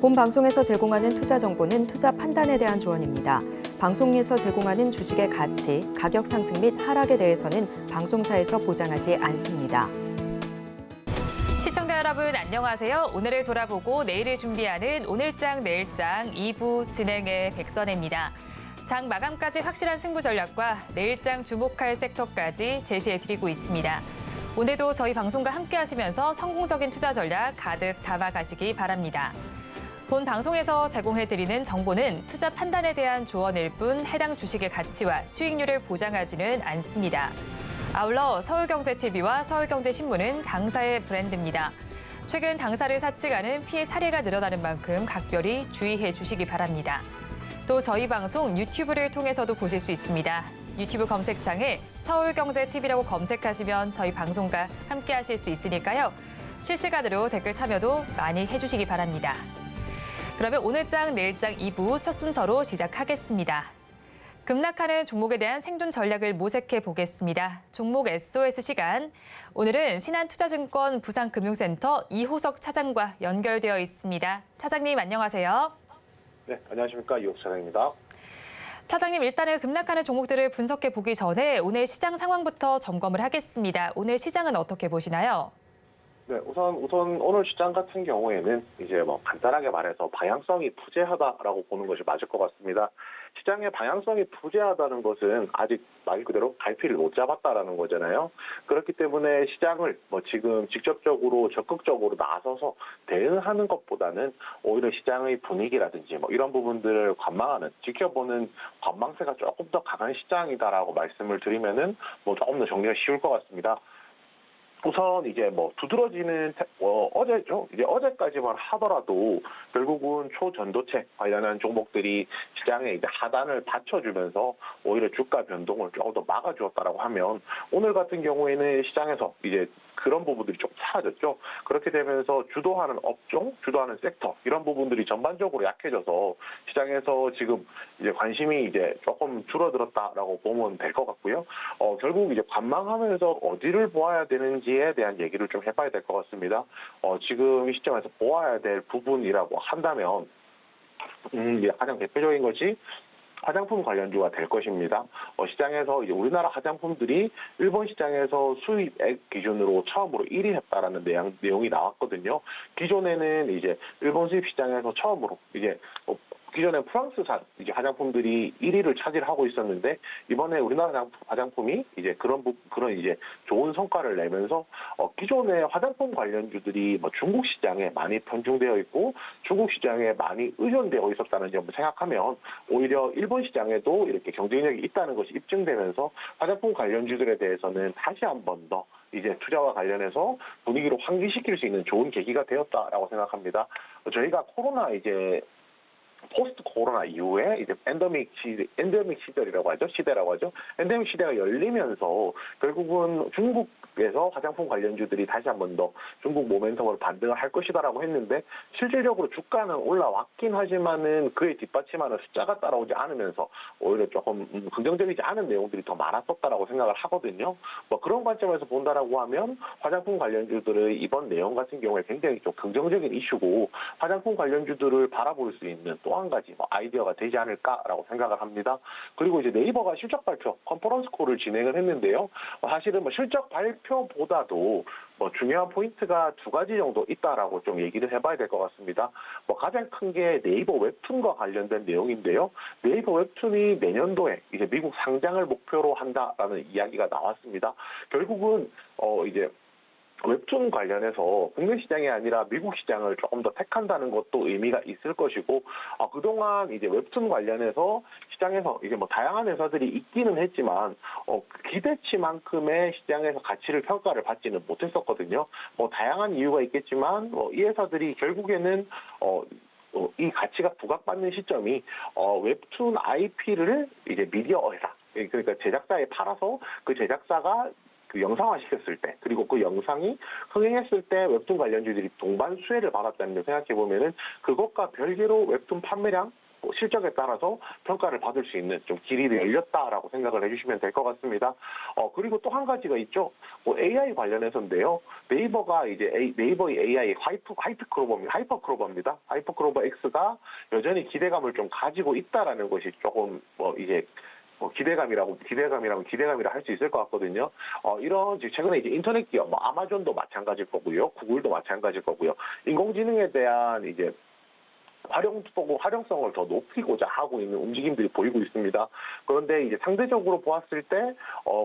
본 방송에서 제공하는 투자 정보는 투자 판단에 대한 조언입니다. 방송에서 제공하는 주식의 가치, 가격 상승 및 하락에 대해서는 방송사에서 보장하지 않습니다. 시청자 여러분 안녕하세요. 오늘을 돌아보고 내일을 준비하는 오늘장 내일장 2부 진행의 백선혜입니다. 장 마감까지 확실한 승부 전략과 내일장 주목할 섹터까지 제시해드리고 있습니다. 오늘도 저희 방송과 함께 하시면서 성공적인 투자 전략 가득 담아가시기 바랍니다. 본 방송에서 제공해드리는 정보는 투자 판단에 대한 조언일 뿐 해당 주식의 가치와 수익률을 보장하지는 않습니다. 아울러 서울경제TV와 서울경제신문은 당사의 브랜드입니다. 최근 당사를 사측하는 피해 사례가 늘어나는 만큼 각별히 주의해 주시기 바랍니다. 또 저희 방송 유튜브를 통해서도 보실 수 있습니다. 유튜브 검색창에 서울경제TV라고 검색하시면 저희 방송과 함께 하실 수 있으니까요. 실시간으로 댓글 참여도 많이 해주시기 바랍니다. 그러면 오늘장 내일장 2부 첫 순서로 시작하겠습니다. 급락하는 종목에 대한 생존 전략을 모색해 보겠습니다. 종목 SOS 시간. 오늘은 신한투자증권 부산금융센터 이호석 차장과 연결되어 있습니다. 차장님 안녕하세요. 네, 안녕하십니까. 이호석 차장입니다. 차장님, 일단은 급락하는 종목들을 분석해 보기 전에 오늘 시장 상황부터 점검을 하겠습니다. 오늘 시장은 어떻게 보시나요? 네, 우선 오늘 시장 같은 경우에는 이제 간단하게 말해서 방향성이 부재하다라고 보는 것이 맞을 것 같습니다. 시장의 방향성이 부재하다는 것은 아직 말 그대로 갈피를 못 잡았다라는 거잖아요. 그렇기 때문에 시장을 지금 직접적으로 적극적으로 나서서 대응하는 것보다는 오히려 시장의 분위기라든지 이런 부분들을 관망하는, 지켜보는 관망세가 조금 더 강한 시장이다라고 말씀을 드리면은 조금 더 정리가 쉬울 것 같습니다. 우선 이제 두드러지는 어제죠. 이제 어제까지만 하더라도 결국은 초전도체 관련한 종목들이 시장에 이제 하단을 받쳐주면서 오히려 주가 변동을 조금 더 막아주었다라고 하면 오늘 같은 경우에는 시장에서 이제 그런 부분들이 좀 사라졌죠. 그렇게 되면서 주도하는 업종, 주도하는 섹터 이런 부분들이 전반적으로 약해져서 시장에서 지금 이제 관심이 이제 조금 줄어들었다라고 보면 될 것 같고요. 결국 이제 관망하면서 어디를 보아야 되는지에 대한 얘기를 좀 해봐야 될 것 같습니다. 지금 이 시점에서 보아야 될 부분이라고 한다면 이제 가장 대표적인 것이 화장품 관련주가 될 것입니다. 시장에서 이제 우리나라 화장품들이 일본 시장에서 수입액 기준으로 처음으로 1위 했다라는 내용이 나왔거든요. 기존에는 이제 일본 수입 시장에서 처음으로 이제 기존에 프랑스산 이제 화장품들이 1위를 차지하고 있었는데 이번에 우리나라 화장품이 이제 그런 이제 좋은 성과를 내면서 기존의 화장품 관련주들이 중국 시장에 많이 편중되어 있고 중국 시장에 많이 의존되어 있었다는 점을 생각하면 오히려 일본 시장에도 이렇게 경쟁력이 있다는 것이 입증되면서 화장품 관련주들에 대해서는 다시 한 번 더 이제 투자와 관련해서 분위기를 환기시킬 수 있는 좋은 계기가 되었다라고 생각합니다. 저희가 코로나 이제 포스트 코로나 이후에 이제 엔데믹 시대라고 하죠. 엔데믹 시대가 열리면서 결국은 중국에서 화장품 관련주들이 다시 한 번 더 중국 모멘텀으로 반등을 할 것이다라고 했는데 실질적으로 주가는 올라왔긴 하지만은 그에 뒷받침하는 숫자가 따라오지 않으면서 오히려 조금 긍정적이지 않은 내용들이 더 많았었다라고 생각을 하거든요. 그런 관점에서 본다라고 하면 화장품 관련주들의 이번 내용 같은 경우에 굉장히 좀 긍정적인 이슈고 화장품 관련주들을 바라볼 수 있는 또 한 가지 아이디어가 되지 않을까라고 생각을 합니다. 그리고 이제 네이버가 실적 발표, 컨퍼런스 콜을 진행을 했는데요. 사실은 실적 발표보다도 중요한 포인트가 두 가지 정도 있다라고 좀 얘기를 해봐야 될 것 같습니다. 가장 큰 게 네이버 웹툰과 관련된 내용인데요. 네이버 웹툰이 내년도에 이제 미국 상장을 목표로 한다라는 이야기가 나왔습니다. 결국은 이제 웹툰 관련해서 국내 시장이 아니라 미국 시장을 조금 더 택한다는 것도 의미가 있을 것이고, 그동안 이제 웹툰 관련해서 시장에서 이제 다양한 회사들이 있기는 했지만, 기대치만큼의 시장에서 가치를 평가를 받지는 못했었거든요. 다양한 이유가 있겠지만, 이 회사들이 결국에는, 이 가치가 부각받는 시점이, 웹툰 IP를 이제 미디어 회사, 그러니까 제작사에 팔아서 그 제작사가 그 영상화 시켰을 때, 그리고 그 영상이 흥행했을 때 웹툰 관련주들이 동반 수혜를 받았다는 걸 생각해 보면은 그것과 별개로 웹툰 판매량 실적에 따라서 평가를 받을 수 있는 좀 길이 열렸다라고 생각을 해주시면 될 것 같습니다. 그리고 또 한 가지가 있죠. AI 관련해서인데요. 네이버가 이제 네이버의 AI 하이퍼크로버입니다. 하이퍼크로버 X가 여전히 기대감을 좀 가지고 있다라는 것이 조금 기대감이라 할 수 있을 것 같거든요. 최근에 이제 인터넷 기업, 아마존도 마찬가지일 거고요. 구글도 마찬가지일 거고요. 인공지능에 대한 이제 활용성을 더 높이고자 하고 있는 움직임들이 보이고 있습니다. 그런데 이제 상대적으로 보았을 때,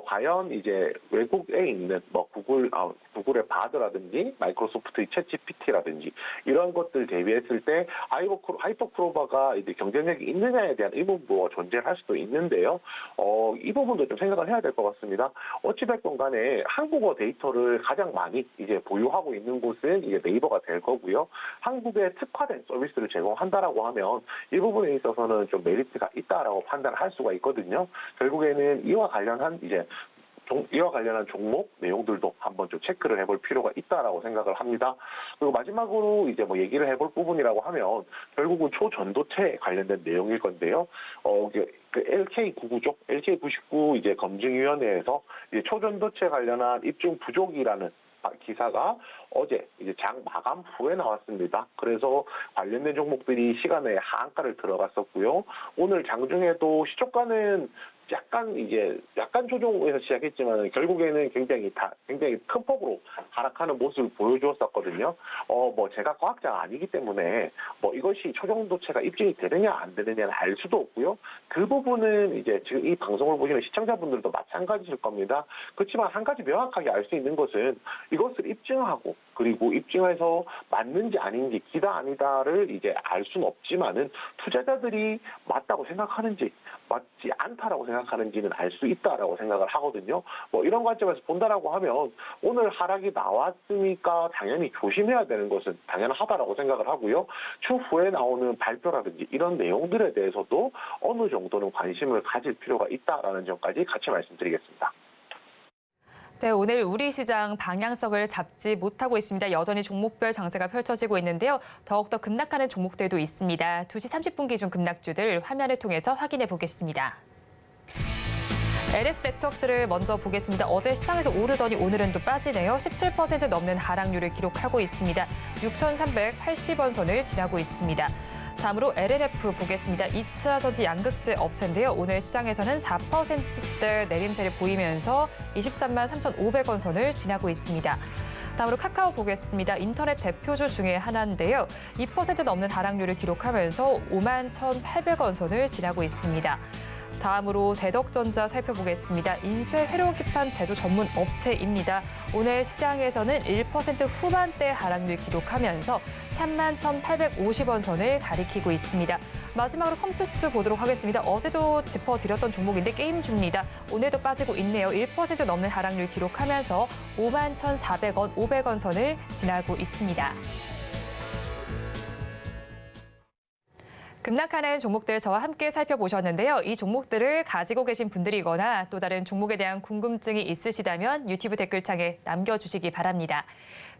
과연 이제 외국에 있는 구글의 바드라든지 마이크로소프트의 챗GPT라든지 이런 것들 대비했을 때 하이퍼크로버가 이제 경쟁력이 있느냐에 대한 의문부가 존재할 수도 있는데요. 이 부분도 좀 생각을 해야 될 것 같습니다. 어찌됐건 간에 한국어 데이터를 가장 많이 이제 보유하고 있는 곳은 이제 네이버가 될 거고요. 한국에 특화된 서비스를 제공한다라고 하면 이 부분에 있어서는 좀 메리트가 있다라고 판단을 할 수가 있거든요. 결국에는 이와 관련한 종목 내용들도 한번 좀 체크를 해볼 필요가 있다라고 생각을 합니다. 그리고 마지막으로 이제 얘기를 해볼 부분이라고 하면 결국은 초전도체에 관련된 내용일 건데요. LK99죠. LK99 이제 검증위원회에서 이제 초전도체 관련한 입증 부족이라는 기사가 어제 이제 장 마감 후에 나왔습니다. 그래서 관련된 종목들이 시간에 하한가를 들어갔었고요. 오늘 장중에도 시초가는 약간 조정에서 시작했지만 결국에는 굉장히 큰 폭으로 하락하는 모습을 보여주었었거든요. 제가 과학자가 아니기 때문에 이것이 초정도체가 입증이 되느냐 안 되느냐는 알 수도 없고요. 그 부분은 이제 지금 이 방송을 보시는 시청자분들도 마찬가지일 겁니다. 그렇지만 한 가지 명확하게 알 수 있는 것은 이것을 입증하고 그리고 입증해서 맞는지 아닌지 기다 아니다를 이제 알 수는 없지만은 투자자들이 맞다고 생각하는지 맞지 않다라고 생각하는지는 알 수 있다라고 생각을 하거든요. 이런 관점에서 본다라고 하면 오늘 하락이 나왔으니까 당연히 조심해야 되는 것은 당연하다라고 생각을 하고요. 추후에 나오는 발표라든지 이런 내용들에 대해서도 어느 정도는 관심을 가질 필요가 있다라는 점까지 같이 말씀드리겠습니다. 네, 오늘 우리 시장 방향성을 잡지 못하고 있습니다. 여전히 종목별 장세가 펼쳐지고 있는데요. 더욱더 급락하는 종목들도 있습니다. 2시 30분 기준 급락주들 화면을 통해서 확인해 보겠습니다. LS 네트워크스를 먼저 보겠습니다. 어제 시장에서 오르더니 오늘은 또 빠지네요. 17% 넘는 하락률을 기록하고 있습니다. 6,380원 선을 지나고 있습니다. 다음으로 LNF 보겠습니다. 2차 전지 양극재 업체인데요. 오늘 시장에서는 4%대 내림세를 보이면서 23만 3,500원 선을 지나고 있습니다. 다음으로 카카오 보겠습니다. 인터넷 대표주 중에 하나인데요. 2% 넘는 하락률을 기록하면서 5만 1,800원 선을 지나고 있습니다. 다음으로 대덕전자 살펴보겠습니다. 인쇄 회로기판 제조 전문 업체입니다. 오늘 시장에서는 1% 후반대 하락률 기록하면서 3만 1,850원 선을 가리키고 있습니다. 마지막으로 컴투스 보도록 하겠습니다. 어제도 짚어드렸던 종목인데 게임주입니다. 오늘도 빠지고 있네요. 1% 넘는 하락률 기록하면서 5만 1,400원, 500원 선을 지나고 있습니다. 급락하는 종목들 저와 함께 살펴보셨는데요. 이 종목들을 가지고 계신 분들이거나 또 다른 종목에 대한 궁금증이 있으시다면 유튜브 댓글창에 남겨주시기 바랍니다.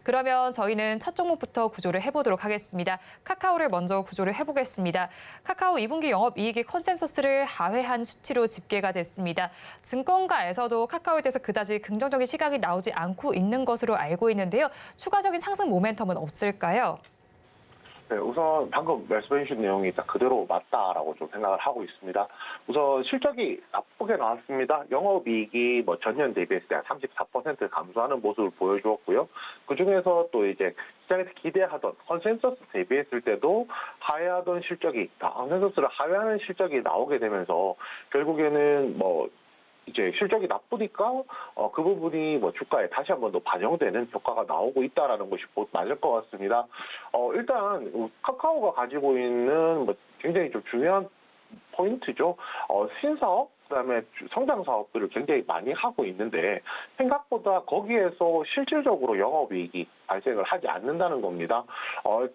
그러면 저희는 첫 종목부터 구조를 해보도록 하겠습니다. 카카오를 먼저 구조를 해보겠습니다. 카카오 2분기 영업이익이 컨센서스를 하회한 수치로 집계가 됐습니다. 증권가에서도 카카오에 대해서 그다지 긍정적인 시각이 나오지 않고 있는 것으로 알고 있는데요. 추가적인 상승 모멘텀은 없을까요? 네, 우선 방금 말씀해 주신 내용이 딱 그대로 맞다라고 좀 생각을 하고 있습니다. 우선 실적이 나쁘게 나왔습니다. 영업이익이 전년 대비했을 때 한 34% 감소하는 모습을 보여주었고요. 그중에서 또 이제 시장에서 기대하던 컨센서스 대비했을 때도 하회하던 실적이, 컨센서스를 하회하는 실적이 나오게 되면서 결국에는 이제 실적이 나쁘니까 그 부분이 주가에 다시 한 번 더 반영되는 효과가 나오고 있다라는 것이 맞을 것 같습니다. 일단 카카오가 가지고 있는 굉장히 좀 중요한 포인트죠. 신사업, 그다음에 성장 사업들을 굉장히 많이 하고 있는데 생각보다 거기에서 실질적으로 영업이익이 발생을 하지 않는다는 겁니다.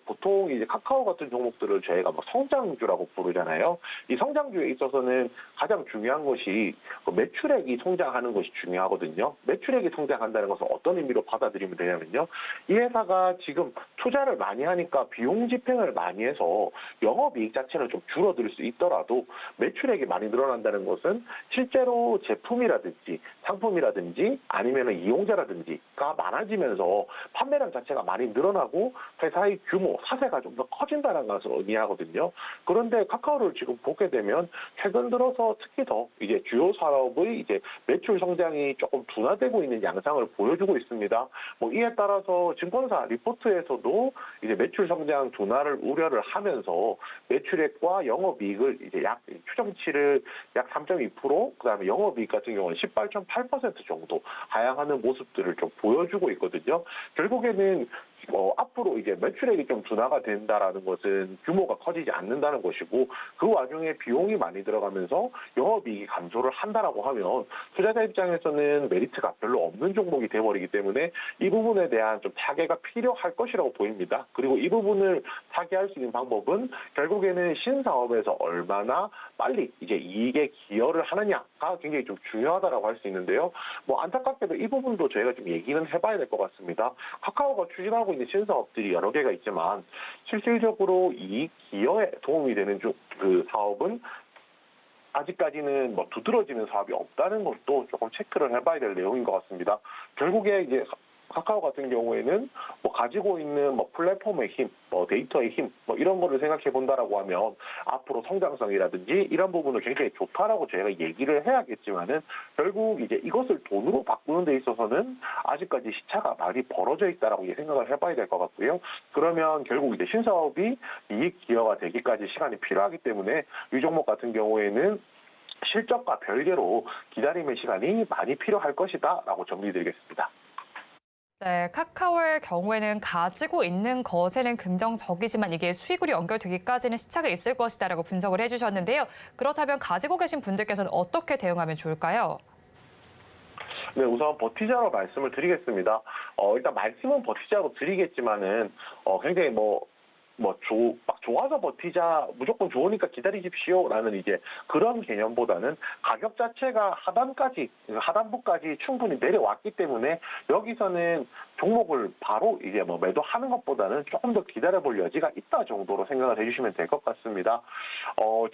보통 이제 카카오 같은 종목들을 저희가 뭐 성장주라고 부르잖아요. 이 성장주에 있어서는 가장 중요한 것이 매출액이 성장하는 것이 중요하거든요. 매출액이 성장한다는 것은 어떤 의미로 받아들이면 되냐면요. 이 회사가 지금 투자를 많이 하니까 비용 집행을 많이 해서 영업이익 자체는 좀 줄어들 수 있더라도 매출액이 많이 늘어난다는 것은 실제로 제품이라든지 상품이라든지 아니면 이용자라든지가 많아지면서 판매량 자체가 많이 늘어나고 회사의 규모, 사세가 좀 더 커진다는 것을 의미하거든요. 그런데 카카오를 지금 보게 되면 최근 들어서 특히 더 이제 주요 사업의 이제 매출 성장이 조금 둔화되고 있는 양상을 보여주고 있습니다. 뭐 이에 따라서 증권사 리포트에서도 이제 매출 성장 둔화를 우려를 하면서 매출액과 영업이익을 이제 약 추정치를 약 3.2%, 그다음에 영업이익 같은 경우는 18.8% 정도 하향하는 모습들을 좀 보여주고 있거든요. 결국에는 앞으로 이제 매출액이 좀 둔화가 된다라는 것은 규모가 커지지 않는다는 것이고 그 와중에 비용이 많이 들어가면서 영업이익이 감소를 한다라고 하면 투자자 입장에서는 메리트가 별로 없는 종목이 돼버리기 때문에 이 부분에 대한 좀 타개가 필요할 것이라고 보입니다. 그리고 이 부분을 타개할 수 있는 방법은 결국에는 신사업에서 얼마나 빨리 이제 이익에 기여를 하느냐가 굉장히 좀 중요하다라고 할 수 있는데요. 뭐 안타깝게도 이 부분도 저희가 좀 얘기는 해봐야 될 것 같습니다. 카카오가 추진하고 있는 신사업들이 여러 개가 있지만 실질적으로 이익 기여에 도움이 되는 그 사업은 아직까지는 뭐 두드러지는 사업이 없다는 것도 조금 체크를 해봐야 될 내용인 것 같습니다. 결국에 이제 카카오 같은 경우에는 뭐 가지고 있는 뭐 플랫폼의 힘, 뭐 데이터의 힘, 뭐 이런 거를 생각해 본다라고 하면 앞으로 성장성이라든지 이런 부분을 굉장히 좋다라고 저희가 얘기를 해야겠지만은 결국 이제 이것을 돈으로 바꾸는 데 있어서는 아직까지 시차가 많이 벌어져 있다라고 생각을 해봐야 될 것 같고요. 그러면 결국 이제 신사업이 이익 기여가 되기까지 시간이 필요하기 때문에 이 종목 같은 경우에는 실적과 별개로 기다림의 시간이 많이 필요할 것이다라고 정리드리겠습니다. 네, 카카오의 경우에는 가지고 있는 것에는 긍정적이지만 이게 수익으로 연결되기까지는 시차가 있을 것이다라고 분석을 해주셨는데요. 그렇다면 가지고 계신 분들께서는 어떻게 대응하면 좋을까요? 네, 우선 버티자로 말씀을 드리겠습니다. 일단 말씀은 버티자로 드리겠지만은 굉장히 막 좋아서 버티자, 무조건 좋으니까 기다리십시오라는 이제 그런 개념보다는 가격 자체가 하단부까지 충분히 내려왔기 때문에 여기서는 종목을 바로 이제 매도하는 것보다는 조금 더 기다려볼 여지가 있다 정도로 생각을 해주시면 될 것 같습니다.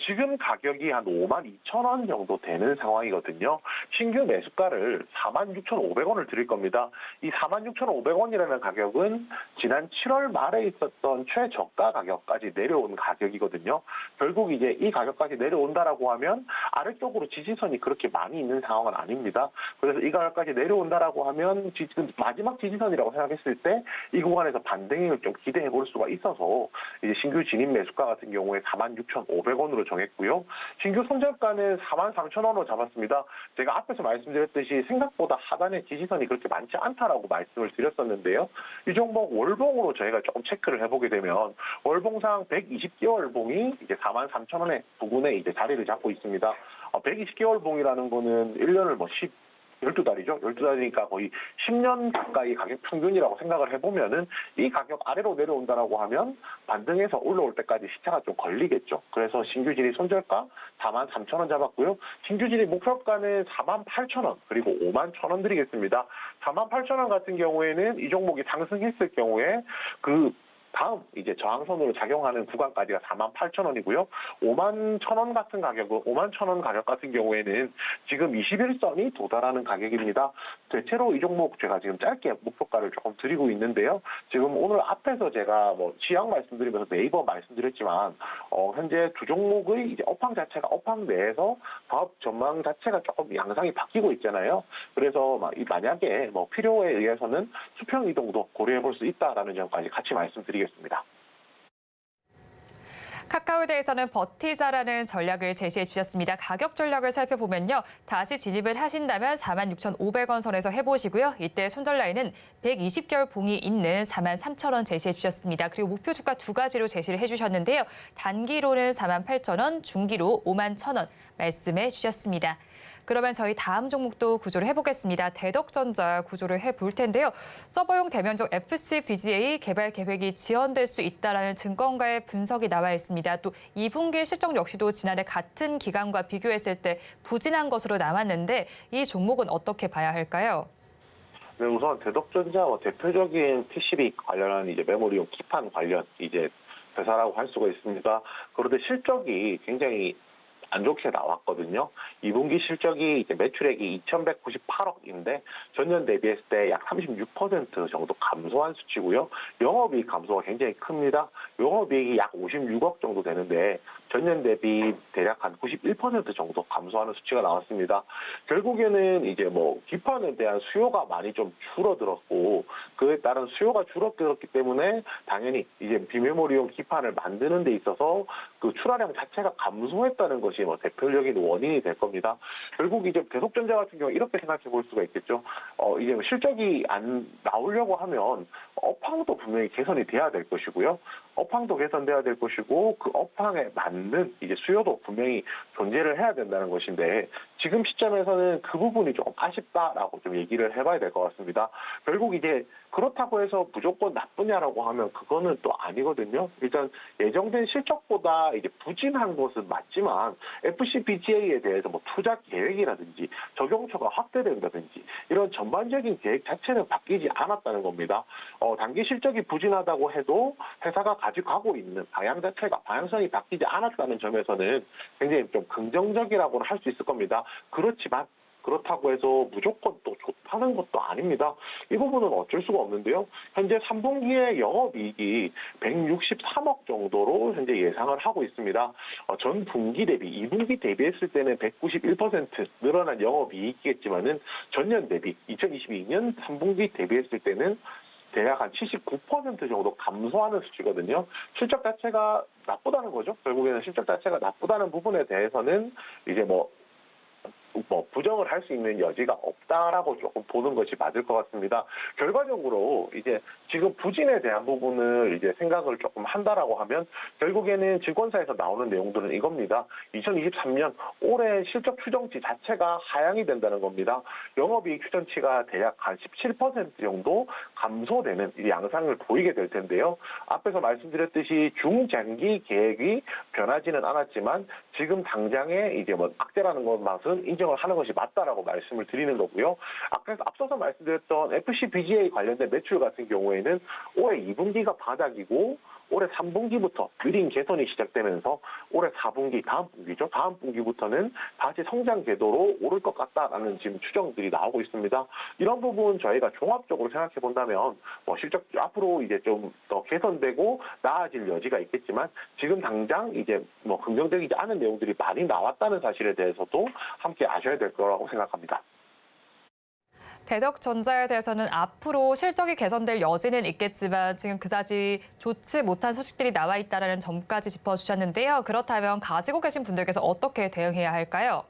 지금 가격이 한 52,000원 정도 되는 상황이거든요. 신규 매수가를 46,500원을 드릴 겁니다. 이 46,500원이라는 가격은 지난 7월 말에 있었던 최저가 가격까지 내려온 가격이거든요. 결국 이제 이 가격까지 내려온다라고 하면 아래쪽으로 지지선이 그렇게 많이 있는 상황은 아닙니다. 그래서 이 가격까지 내려온다라고 하면 지금 마지막 지지선이라고 생각했을 때 이 구간에서 반등을 좀 기대해 볼 수가 있어서 이제 신규 진입 매수가 같은 경우에 46,500원으로 정했고요. 신규 손절가는 43,000원으로 잡았습니다. 제가 앞에서 말씀드렸듯이 생각보다 하단에 지지선이 그렇게 많지 않다라고 말씀을 드렸었는데요. 이 종목 월봉으로 저희가 조금 체크를 해보게 되면 월봉상 120개월 봉이 이제 43,000원의 부근에 이제 자리를 잡고 있습니다. 120개월 봉이라는 거는 1년을 12달이죠. 12달이니까 거의 10년 가까이 가격 평균이라고 생각을 해보면은 이 가격 아래로 내려온다라고 하면 반등해서 올라올 때까지 시차가 좀 걸리겠죠. 그래서 신규 진입 손절가 43,000원 잡았고요. 신규 진입 목표가는 48,000원 그리고 51,000원 드리겠습니다. 48,000원 같은 경우에는 이 종목이 상승했을 경우에 그 다음 이제 저항선으로 작용하는 구간까지가 48,000원이고요. 51,000원 같은 가격은 51,000원 가격 같은 경우에는 지금 21선이 도달하는 가격입니다. 대체로 이 종목 제가 지금 짧게 목표가를 조금 드리고 있는데요. 지금 오늘 앞에서 제가 시황 말씀드리면서 네이버 말씀드렸지만 현재 두 종목의 이제 업황 자체가 업황 내에서 사업 전망 자체가 조금 양상이 바뀌고 있잖아요. 그래서 만약에 필요에 의해서는 수평 이동도 고려해 볼 수 있다라는 점까지 같이 말씀드리겠습니다. 카카오에 대해서는 버티자라는 전략을 제시해 주셨습니다. 가격 전략을 살펴보면요. 다시 진입을 하신다면 46,500원 선에서 해보시고요. 이때 손절 라인은 120개월 봉이 있는 43,000원 제시해 주셨습니다. 그리고 목표 주가 두 가지로 제시를 해주셨는데요. 단기로는 48,000원, 중기로 51,000원 말씀해 주셨습니다. 그러면 저희 다음 종목도 구조를 해보겠습니다. 대덕전자 구조를 해볼 텐데요. 서버용 대면적 FC-BGA 개발 계획이 지연될 수 있다라는 증권가의 분석이 나와 있습니다. 또 2분기 실적 역시도 지난해 같은 기간과 비교했을 때 부진한 것으로 나왔는데 이 종목은 어떻게 봐야 할까요? 네, 우선 대덕전자 대표적인 PCB 관련한 이제 메모리용 기판 관련 이제 회사라고 할 수가 있습니다. 그런데 실적이 굉장히 안 좋게 나왔거든요. 2분기 실적이 이제 매출액이 2,198억인데 전년 대비했을 때 약 36% 정도 감소한 수치고요. 영업이익 감소가 굉장히 큽니다. 영업이익이 약 56억 정도 되는데 전년 대비 대략 한 91% 정도 감소하는 수치가 나왔습니다. 결국에는 이제 뭐 기판에 대한 수요가 많이 좀 줄어들었고 그에 따른 수요가 줄어들었기 때문에 당연히 이제 비메모리용 기판을 만드는 데 있어서 그 출하량 자체가 감소했다는 것이 뭐 대표적인 원인이 될 겁니다. 결국 이제 대덕전자 같은 경우 이렇게 생각해 볼 수가 있겠죠. 이제 실적이 안 나오려고 하면 업황도 분명히 개선이 돼야 될 것이고요. 업황도 개선돼야 될 것이고 그 업황에 맞는 이제 수요도 분명히 존재를 해야 된다는 것인데 지금 시점에서는 그 부분이 조금 아쉽다라고 좀 얘기를 해봐야 될 것 같습니다. 결국 이제 그렇다고 해서 무조건 나쁘냐라고 하면 그거는 또 아니거든요. 일단 예정된 실적보다 이제 부진한 것은 맞지만 FC-BGA에 대해서 뭐 투자 계획이라든지 적용처가 확대된다든지 이런 전반적인 계획 자체는 바뀌지 않았다는 겁니다. 단기 실적이 부진하다고 해도 회사가 가지고 가고 있는 방향 자체가 방향성이 바뀌지 않았다는 점에서는 굉장히 좀 긍정적이라고는 할 수 있을 겁니다. 그렇지만 그렇다고 해서 무조건 또 좋다는 것도 아닙니다. 이 부분은 어쩔 수가 없는데요. 현재 3분기의 영업이익이 163억 정도로 현재 예상을 하고 있습니다. 전 분기 대비, 2분기 대비했을 때는 191% 늘어난 영업이익이겠지만은 전년 대비 2022년 3분기 대비했을 때는 대략 한 79% 정도 감소하는 수치거든요. 실적 자체가 나쁘다는 거죠. 결국에는 실적 자체가 나쁘다는 부분에 대해서는 이제 뭐 부정을 할 수 있는 여지가 없다라고 조금 보는 것이 맞을 것 같습니다. 결과적으로 이제 지금 부진에 대한 부분을 이제 생각을 조금 한다라고 하면 결국에는 증권사에서 나오는 내용들은 이겁니다. 2023년 올해 실적 추정치 자체가 하향이 된다는 겁니다. 영업이익 추정치가 대략 한 17% 정도 감소되는 양상을 보이게 될 텐데요. 앞에서 말씀드렸듯이 중장기 계획이 변하지는 않았지만 지금 당장에 이제 뭐 악재라는 것만은 인정을 하는 것이 맞다라고 말씀을 드리는 거고요. 앞서서 말씀드렸던 FC-BGA 관련된 매출 같은 경우에는 올해 2분기가 바닥이고 올해 3분기부터 느린 개선이 시작되면서 올해 4분기, 다음 분기죠. 다음 분기부터는 다시 성장 궤도로 오를 것 같다라는 지금 추정들이 나오고 있습니다. 이런 부분 저희가 종합적으로 생각해 본다면 실적 앞으로 이제 좀 더 개선되고 나아질 여지가 있겠지만 지금 당장 이제 긍정적이지 않은 내용들이 많이 나왔다는 사실에 대해서도 함께 아셔야 될 거라고 생각합니다. 대덕전자에 대해서는 앞으로 실적이 개선될 여지는 있겠지만 지금 그다지 좋지 못한 소식들이 나와 있다는 점까지 짚어주셨는데요. 그렇다면 가지고 계신 분들께서 어떻게 대응해야 할까요?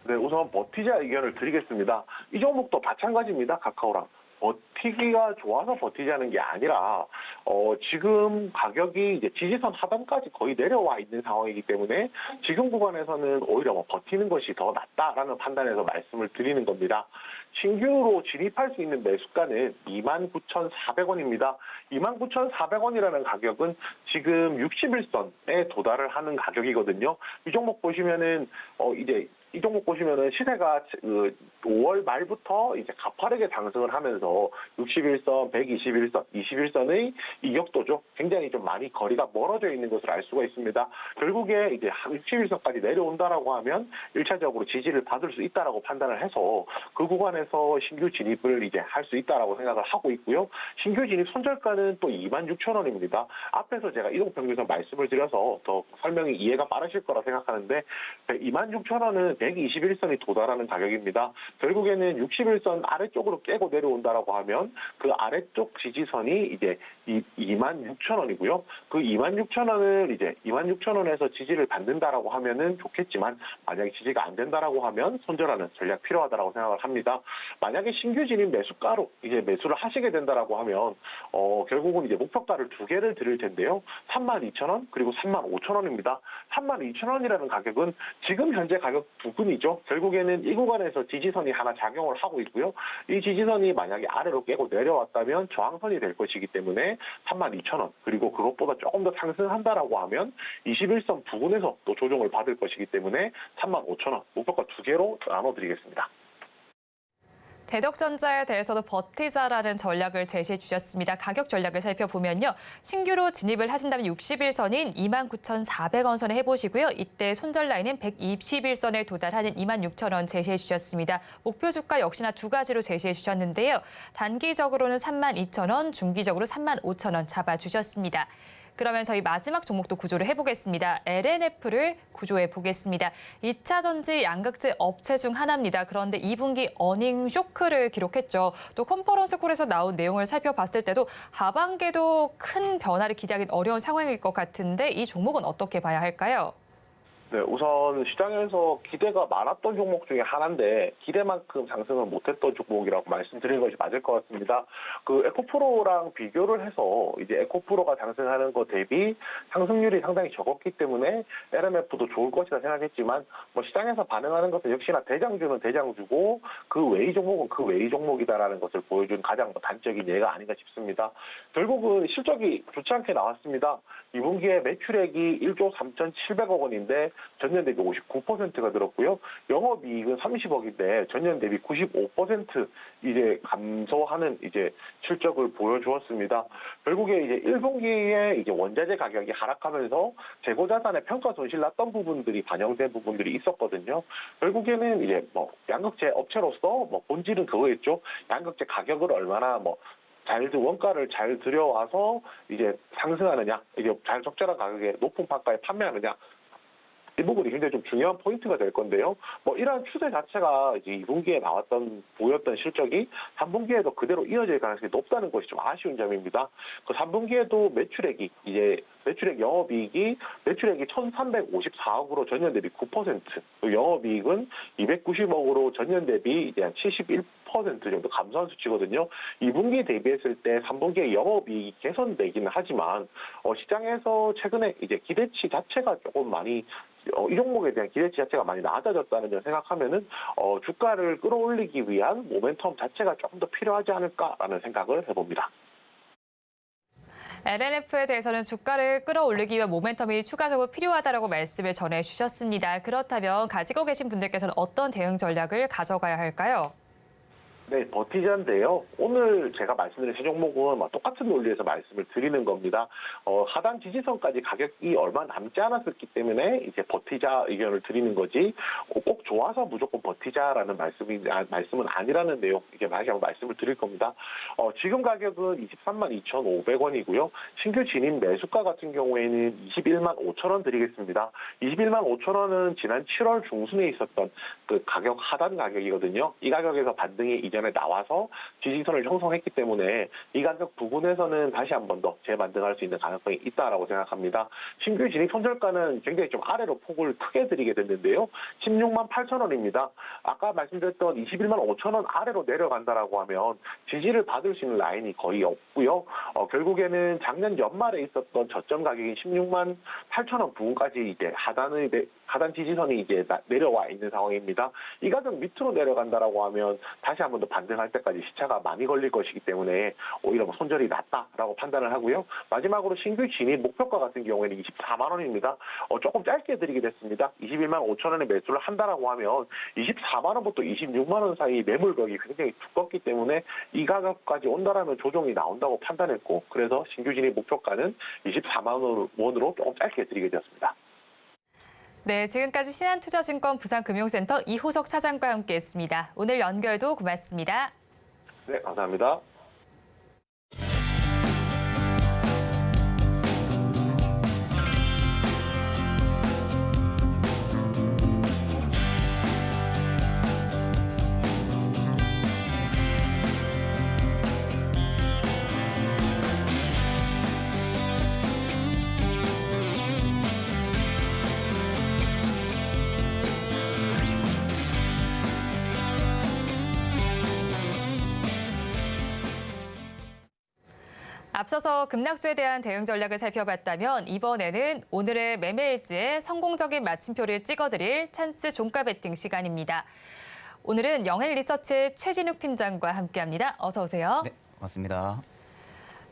네, 우선 버티자 의견을 드리겠습니다. 이 종목도 마찬가지입니다. 카카오랑. 버티기가 좋아서 버티자는 게 아니라 지금 가격이 이제 지지선 하단까지 거의 내려와 있는 상황이기 때문에 지금 구간에서는 오히려 버티는 것이 더 낫다라는 판단에서 말씀을 드리는 겁니다. 신규로 진입할 수 있는 매수가는 29,400원입니다. 29,400원이라는 가격은 지금 60일선에 도달을 하는 가격이거든요. 이 종목 보시면은 이 종목 보시면은 시세가 5월 말부터 이제 가파르게 상승을 하면서 61선, 121선, 21선의 이격도죠. 굉장히 좀 많이 거리가 멀어져 있는 것을 알 수가 있습니다. 결국에 이제 61선까지 내려온다라고 하면 1차적으로 지지를 받을 수 있다라고 판단을 해서 그 구간에서 신규 진입을 이제 할 수 있다라고 생각을 하고 있고요. 신규 진입 손절가는 또 26,000원입니다. 앞에서 제가 이동평균선 말씀을 드려서 더 설명이 이해가 빠르실 거라 생각하는데 26,000원은 121선이 도달하는 가격입니다. 결국에는 61선 아래쪽으로 깨고 내려온다라고 하면 그 아래쪽 지지선이 이제 26,000원이고요. 그 26,000원을 이제 26,000원에서 지지를 받는다라고 하면은 좋겠지만 만약에 지지가 안 된다라고 하면 손절하는 전략 필요하다라고 생각을 합니다. 만약에 신규 진입 매수가로 이제 매수를 하시게 된다라고 하면 결국은 이제 목표가를 두 개를 드릴 텐데요. 32,000원 그리고 35,000원입니다. 32,000원이라는 가격은 지금 현재 가격 부근이죠. 결국에는 이 구간에서 지지선이 하나 작용을 하고 있고요. 이 지지선이 만약에 아래로 깨고 내려왔다면 저항선이 될 것이기 때문에 32,000원 그리고 그것보다 조금 더 상승한다라고 하면 21선 부근에서 또 조정을 받을 것이기 때문에 35,000원 목표가 두 개로 나눠드리겠습니다. 대덕전자에 대해서도 버티자라는 전략을 제시해 주셨습니다. 가격 전략을 살펴보면요. 신규로 진입을 하신다면 60일선인 29,400원 선에 해보시고요. 이때 손절 라인은 120일선에 도달하는 26,000원 제시해 주셨습니다. 목표 주가 역시나 두 가지로 제시해 주셨는데요. 단기적으로는 32,000원, 중기적으로 35,000원 잡아주셨습니다. 그러면 저희 마지막 종목도 구조를 해보겠습니다. LNF를 구조해 보겠습니다. 2차 전지 양극재 업체 중 하나입니다. 그런데 2분기 어닝 쇼크를 기록했죠. 또 컨퍼런스 콜에서 나온 내용을 살펴봤을 때도 하반기에도 큰 변화를 기대하기는 어려운 상황일 것 같은데 이 종목은 어떻게 봐야 할까요? 네, 우선 시장에서 기대가 많았던 종목 중에 하나인데 기대만큼 상승을 못했던 종목이라고 말씀드리는 것이 맞을 것 같습니다. 그 에코프로랑 비교를 해서 이제 에코프로가 상승하는 것 대비 상승률이 상당히 적었기 때문에 LMF도 좋을 것이라 생각했지만 뭐 시장에서 반응하는 것은 역시나 대장주는 대장주고 그 외의 종목은 그 외의 종목이다라는 것을 보여준 가장 단적인 예가 아닌가 싶습니다. 결국은 실적이 좋지 않게 나왔습니다. 2분기에 매출액이 1조 3,700억 원인데 전년 대비 59%가 늘었고요. 영업이익은 30억인데 전년 대비 95% 이제 감소하는 이제 실적을 보여주었습니다. 결국에 이제 1분기에 이제 원자재 가격이 하락하면서 재고 자산의 평가 손실 났던 부분들이 반영된 부분들이 있었거든요. 결국에는 이제 뭐 양극재 업체로서 뭐 본질은 그거였죠. 양극재 가격을 얼마나 원가를 잘 들여와서 이제 상승하느냐, 이제 잘 적절한 가격에 높은 판가에 판매하느냐. 이 부분이 굉장히 좀 중요한 포인트가 될 건데요. 이러한 추세 자체가 이제 2분기에 보였던 실적이 3분기에도 그대로 이어질 가능성이 높다는 것이 좀 아쉬운 점입니다. 그 3분기에도 매출액 영업이익이 1,354억으로 전년 대비 9%, 영업이익은 290억으로 전년 대비 이제 한 71% 정도 감소한 수치거든요. 2분기 대비했을 때 3분기에 영업이익이 개선되기는 하지만 시장에서 최근에 이제 기대치 자체가 조금 많이 이 종목에 대한 기대치 자체가 많이 낮아졌다는 점 생각하면은 주가를 끌어올리기 위한 모멘텀 자체가 조금 더 필요하지 않을까라는 생각을 해봅니다. LNF에 대해서는 주가를 끌어올리기 위한 모멘텀이 추가적으로 필요하다고 말씀을 전해주셨습니다. 그렇다면 가지고 계신 분들께서는 어떤 대응 전략을 가져가야 할까요? 네, 버티자인데요. 오늘 제가 말씀드린 세 종목은 똑같은 논리에서 말씀을 드리는 겁니다. 하단 지지선까지 가격이 얼마 남지 않았었기 때문에 이제 버티자 의견을 드리는 거지 꼭 좋아서 무조건 버티자라는 말씀은 아니라는 내용 이게 다시 한번 말씀을 드릴 겁니다. 지금 가격은 232,500원이고요. 신규 진입 매수가 같은 경우에는 21만 5천 원 드리겠습니다. 21만 5천 원은 지난 7월 중순에 있었던 그 가격 하단 가격이거든요. 이 가격에서 반등이 이전에 나와서 지지선을 형성했기 때문에 이 가격 부분에서는 다시 한 번 더 재반등할 수 있는 가능성이 있다라고 생각합니다. 신규 진입 손절가는 굉장히 좀 아래로 폭을 크게 드리게 됐는데요. 16만 8천 원입니다. 아까 말씀드렸던 21만 5천 원 아래로 내려간다라고 하면 지지를 받을 수 있는 라인이 거의 없고요. 결국에는 작년 연말에 있었던 저점 가격인 16만 8천 원 부분까지 이제 하단 지지선이 이제 내려와 있는 상황입니다. 이 가격 밑으로 내려간다라고 하면 다시 한 번 더 반등할 때까지 시차가 많이 걸릴 것이기 때문에 오히려 손절이 낮다라고 판단을 하고요. 마지막으로 신규 진입 목표가 같은 경우에는 24만 원입니다. 조금 짧게 드리게 됐습니다. 21만 5천 원에 매수를 한다라고 하면 24만 원부터 26만 원 사이 매물벽이 굉장히 두껍기 때문에 이 가격까지 온다라면 조정이 나온다고 판단했고 그래서 신규 진입 목표가는 24만 원으로 조금 짧게 드리게 되었습니다. 네, 지금까지 신한투자증권 부산금융센터 이호석 차장과 함께했습니다. 오늘 연결도 고맙습니다. 네, 감사합니다. 앞서서 급락주에 대한 대응 전략을 살펴봤다면 이번에는 오늘의 매매일지에 성공적인 마침표를 찍어드릴 찬스 종가 베팅 시간입니다. 오늘은 영헬리서치의 최진욱 팀장과 함께합니다. 어서 오세요. 네, 맞습니다.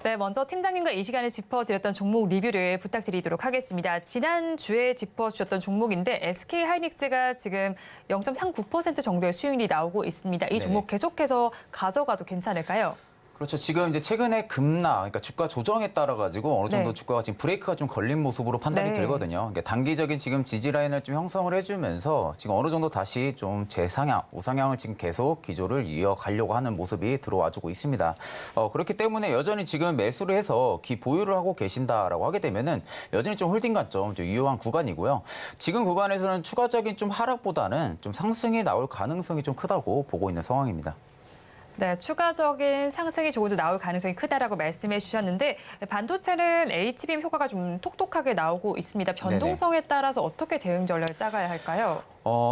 네, 먼저 팀장님과 이 시간에 짚어드렸던 종목 리뷰를 부탁드리도록 하겠습니다. 지난주에 짚어주셨던 종목인데 SK하이닉스가 지금 0.39% 정도의 수익률이 나오고 있습니다. 이 종목 계속해서 가져가도 괜찮을까요? 그렇죠. 지금 이제 최근에 급락, 그러니까 주가 조정에 따라 가지고 어느 정도 네. 주가가 지금 브레이크가 좀 걸린 모습으로 판단이 네. 들거든요. 그러니까 단기적인 지금 지지 라인을 좀 형성을 해주면서 지금 어느 정도 다시 좀 재상향, 우상향을 지금 계속 기조를 이어가려고 하는 모습이 들어와주고 있습니다. 그렇기 때문에 여전히 지금 매수를 해서 보유를 하고 계신다라고 하게 되면은 여전히 좀 홀딩 관점 좀 유효한 구간이고요. 지금 구간에서는 추가적인 좀 하락보다는 좀 상승이 나올 가능성이 좀 크다고 보고 있는 상황입니다. 네, 추가적인 상승이 조금 더 나올 가능성이 크다라고 말씀해 주셨는데 반도체는 HBM 효과가 좀 톡톡하게 나오고 있습니다. 변동성에 따라서 어떻게 대응 전략을 짜가야 할까요?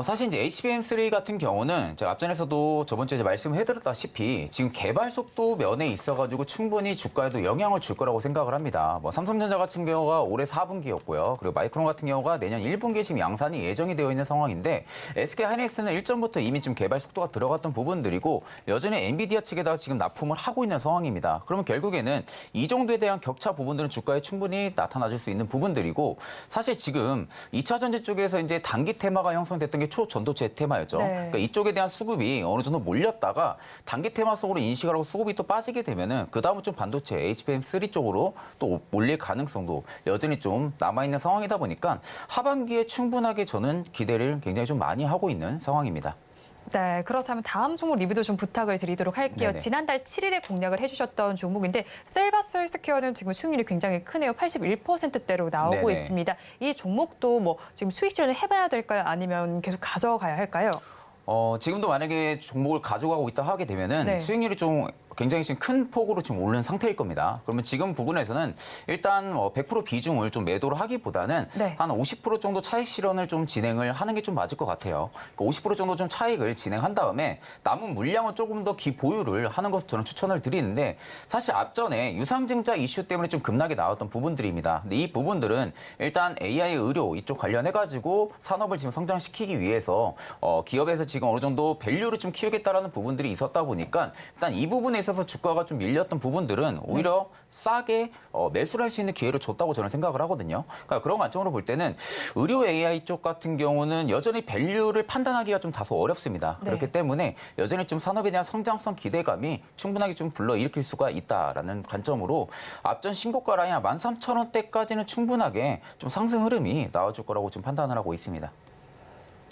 사실 이제 HBM3 같은 경우는 제가 앞전에서도 저번 주에 말씀을 해드렸다시피 지금 개발 속도 면에 있어가지고 충분히 주가에도 영향을 줄 거라고 생각을 합니다. 삼성전자 같은 경우가 올해 4분기였고요. 그리고 마이크론 같은 경우가 내년 1분기에 지금 양산이 예정이 되어 있는 상황인데 SK하이닉스는 일전부터 이미 좀 개발 속도가 들어갔던 부분들이고 여전히 엔비디아 측에다가 지금 납품을 하고 있는 상황입니다. 그러면 결국에는 이 정도에 대한 격차 부분들은 주가에 충분히 나타나줄 수 있는 부분들이고 사실 지금 2차 전지 쪽에서 이제 단기 테마가 형성됐던 게 초전도체 테마였죠. 네. 그러니까 이쪽에 대한 수급이 어느 정도 몰렸다가 단기 테마 속으로 인식을 하고 수급이 또 빠지게 되면은 그 다음은 좀 반도체 HBM3 쪽으로 또 몰릴 가능성도 여전히 좀 남아있는 상황이다 보니까 하반기에 충분하게 저는 기대를 굉장히 좀 많이 하고 있는 상황입니다. 네, 그렇다면 다음 종목 리뷰도 좀 부탁을 드리도록 할게요. 네네. 지난달 7일에 공략을 해주셨던 종목인데 셀바스 헬스케어는 지금 수익률이 굉장히 크네요. 81%대로 나오고 네네. 있습니다. 이 종목도 지금 수익 실현을 해봐야 될까요? 아니면 계속 가져가야 할까요? 지금도 만약에 종목을 가져가고 있다 하게 되면은 네. 수익률이 좀 굉장히 지금 큰 폭으로 지금 오른 상태일 겁니다. 그러면 지금 부분에서는 일단 100% 비중을 좀 매도를 하기보다는 네. 한 50% 정도 차익 실현을 좀 진행을 하는 게 좀 맞을 것 같아요. 그러니까 50% 정도 좀 차익을 진행한 다음에 남은 물량은 조금 더 기보유를 하는 것을 저는 추천을 드리는데 사실 앞전에 유상증자 이슈 때문에 좀 급락이 나왔던 부분들입니다. 근데 이 부분들은 일단 AI 의료 이쪽 관련해가지고 산업을 지금 성장시키기 위해서 기업에서 지금 어느 정도 밸류를 좀 키우겠다라는 부분들이 있었다 보니까 일단 이 부분에 있어서 주가가 좀 밀렸던 부분들은 오히려 싸게 매수를 할 수 있는 기회를 줬다고 저는 생각을 하거든요. 그러니까 그런 관점으로 볼 때는 의료 AI 쪽 같은 경우는 여전히 밸류를 판단하기가 좀 다소 어렵습니다. 네. 그렇기 때문에 여전히 좀 산업에 대한 성장성 기대감이 충분하게 좀 불러일으킬 수가 있다라는 관점으로 앞전 신고가 라인 13,000원대까지는 충분하게 좀 상승 흐름이 나와줄 거라고 좀 판단을 하고 있습니다.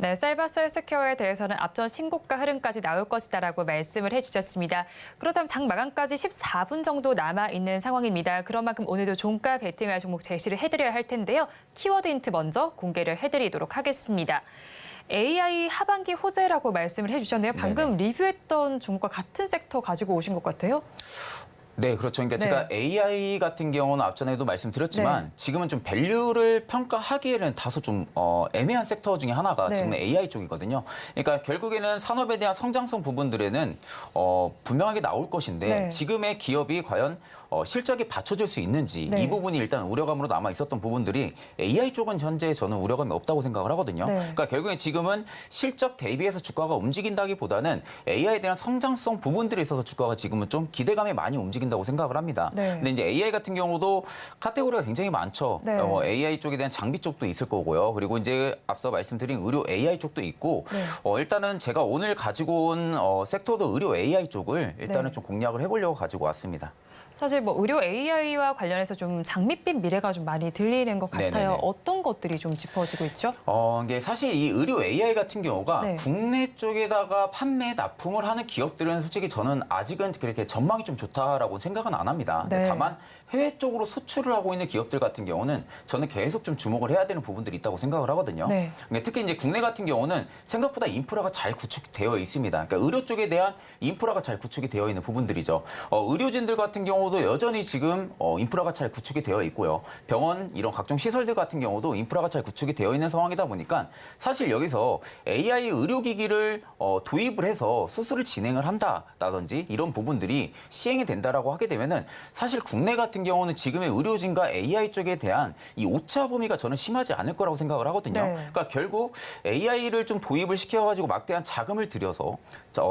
네, 셀바스 헬스케어에 대해서는 앞전 신고가 흐름까지 나올 것이다라고 말씀을 해주셨습니다. 그렇다면 장 마감까지 14분 정도 남아있는 상황입니다. 그런 만큼 오늘도 종가 베팅할 종목 제시를 해드려야 할 텐데요. 키워드 힌트 먼저 공개를 해드리도록 하겠습니다. AI 하반기 호재라고 말씀을 해주셨네요. 방금 리뷰했던 종목과 같은 섹터 가지고 오신 것 같아요. 네, 그렇죠. 그러니까 제가 AI 같은 경우는 앞전에도 말씀드렸지만 지금은 좀 밸류를 평가하기에는 다소 좀 애매한 섹터 중에 하나가 지금은 AI 쪽이거든요. 그러니까 결국에는 산업에 대한 성장성 부분들에는 분명하게 나올 것인데 지금의 기업이 과연 실적이 받쳐줄 수 있는지 이 부분이 일단 우려감으로 남아 있었던 부분들이 AI 쪽은 현재 저는 우려감이 없다고 생각을 하거든요. 그러니까 결국엔 지금은 실적 대비해서 주가가 움직인다기보다는 AI에 대한 성장성 부분들에 있어서 주가가 지금은 좀 기대감이 많이 움직인다고 생각을 합니다. 근데 이제 AI 같은 경우도 카테고리가 굉장히 많죠. AI 쪽에 대한 장비 쪽도 있을 거고요. 그리고 이제 앞서 말씀드린 의료 AI 쪽도 있고 일단은 제가 오늘 가지고 온 섹터도 의료 AI 쪽을 일단은 좀 공략을 해보려고 가지고 왔습니다. 사실 의료 AI와 관련해서 좀 장밋빛 미래가 좀 많이 들리는 것 같아요. 네네네. 어떤 것들이 좀 짚어지고 있죠? 이게 사실 이 의료 AI 같은 경우가 국내 쪽에다가 판매 납품을 하는 기업들은 솔직히 저는 아직은 그렇게 전망이 좀 좋다라고 생각은 안 합니다. 다만 해외 쪽으로 수출을 하고 있는 기업들 같은 경우는 저는 계속 좀 주목을 해야 되는 부분들이 있다고 생각을 하거든요. 특히 이제 국내 같은 경우는 생각보다 인프라가 잘 구축되어 있습니다. 그러니까 의료 쪽에 대한 인프라가 잘 구축이 되어 있는 부분들이죠. 의료진들 같은 경우 경우도 여전히 지금 인프라가 잘 구축이 되어 있고요. 병원 이런 각종 시설들 같은 경우도 인프라가 잘 구축이 되어 있는 상황이다 보니까 사실 여기서 AI 의료기기를 도입을 해서 수술을 진행을 한다라든지 이런 부분들이 시행이 된다라고 하게 되면은 사실 국내 같은 경우는 지금의 의료진과 AI 쪽에 대한 이 오차 범위가 저는 심하지 않을 거라고 생각을 하거든요. 네. 그러니까 결국 AI를 좀 도입을 시켜가지고 막대한 자금을 들여서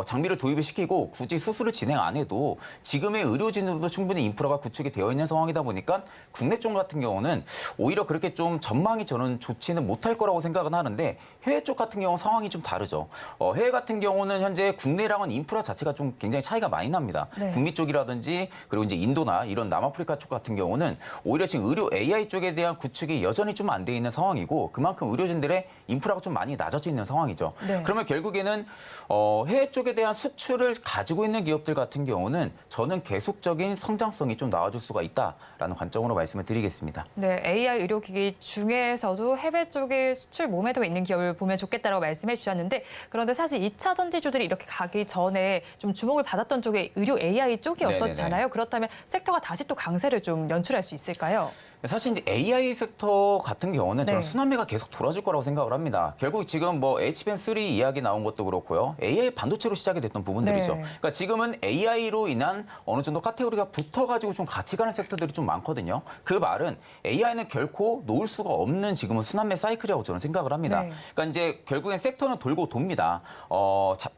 장비를 도입을 시키고 굳이 수술을 진행 안 해도 지금의 의료진으로도 충분히 인프라가 구축이 되어 있는 상황이다 보니까 국내 쪽 같은 경우는 오히려 그렇게 좀 전망이 저는 좋지는 못할 거라고 생각은 하는데 해외 쪽 같은 경우 상황이 좀 다르죠. 해외 같은 경우는 현재 국내랑은 인프라 자체가 좀 굉장히 차이가 많이 납니다. 네. 북미 쪽이라든지 그리고 이제 인도나 이런 남아프리카 쪽 같은 경우는 오히려 지금 의료 AI 쪽에 대한 구축이 여전히 좀 안 돼 있는 상황이고 그만큼 의료진들의 인프라가 좀 많이 낮아져 있는 상황이죠. 네. 그러면 결국에는 해외 쪽에 대한 수출을 가지고 있는 기업들 같은 경우는 저는 계속적인 성장성이 좀 나와줄 수가 있다라는 관점으로 말씀을 드리겠습니다. 네, AI 의료기기 중에서도 해외 쪽에 수출 모멘텀이 있는 기업을 보면 좋겠다라고 말씀해 주셨는데 그런데 사실 2차 전지주들이 이렇게 가기 전에 좀 주목을 받았던 쪽에 의료 AI 쪽이었었잖아요. 네네네. 그렇다면 섹터가 다시 또 강세를 좀 연출할 수 있을까요? 사실 이제 AI 섹터 같은 경우는 저는 네. 순환매가 계속 돌아줄 거라고 생각을 합니다. 결국 지금 뭐 HBM3 이야기 나온 것도 그렇고요. AI 반도체로 시작이 됐던 부분들이죠. 네. 그러니까 지금은 AI로 인한 어느 정도 카테고리가 붙어가지고 좀 같이 가는 섹터들이 좀 많거든요. 그 말은 AI는 결코 놓을 수가 없는 지금은 순환매 사이클이라고 저는 생각을 합니다. 네. 그러니까 이제 결국엔 섹터는 돌고 돕니다.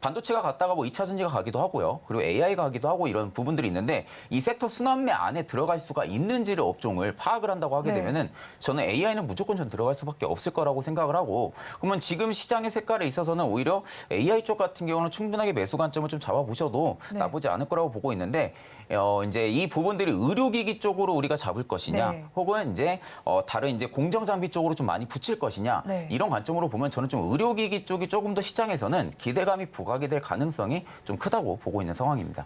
반도체가 갔다가 뭐 2차 전지가 가기도 하고요. 그리고 AI가 가기도 하고 이런 부분들이 있는데 이 섹터 순환매 안에 들어갈 수가 있는지를 업종을 파악을 한다고 하게 네. 되면은 저는 AI는 무조건 전 들어갈 수밖에 없을 거라고 생각을 하고 그러면 지금 시장의 색깔에 있어서는 오히려 AI 쪽 같은 경우는 충분하게 매수 관점을 좀 잡아보셔도 네. 나쁘지 않을 거라고 보고 있는데 이제 이 부분들이 의료기기 쪽으로 우리가 잡을 것이냐 네. 혹은 이제 다른 이제 공정장비 쪽으로 좀 많이 붙일 것이냐 네. 이런 관점으로 보면 저는 좀 의료기기 쪽이 조금 더 시장에서는 기대감이 부각이 될 가능성이 좀 크다고 보고 있는 상황입니다.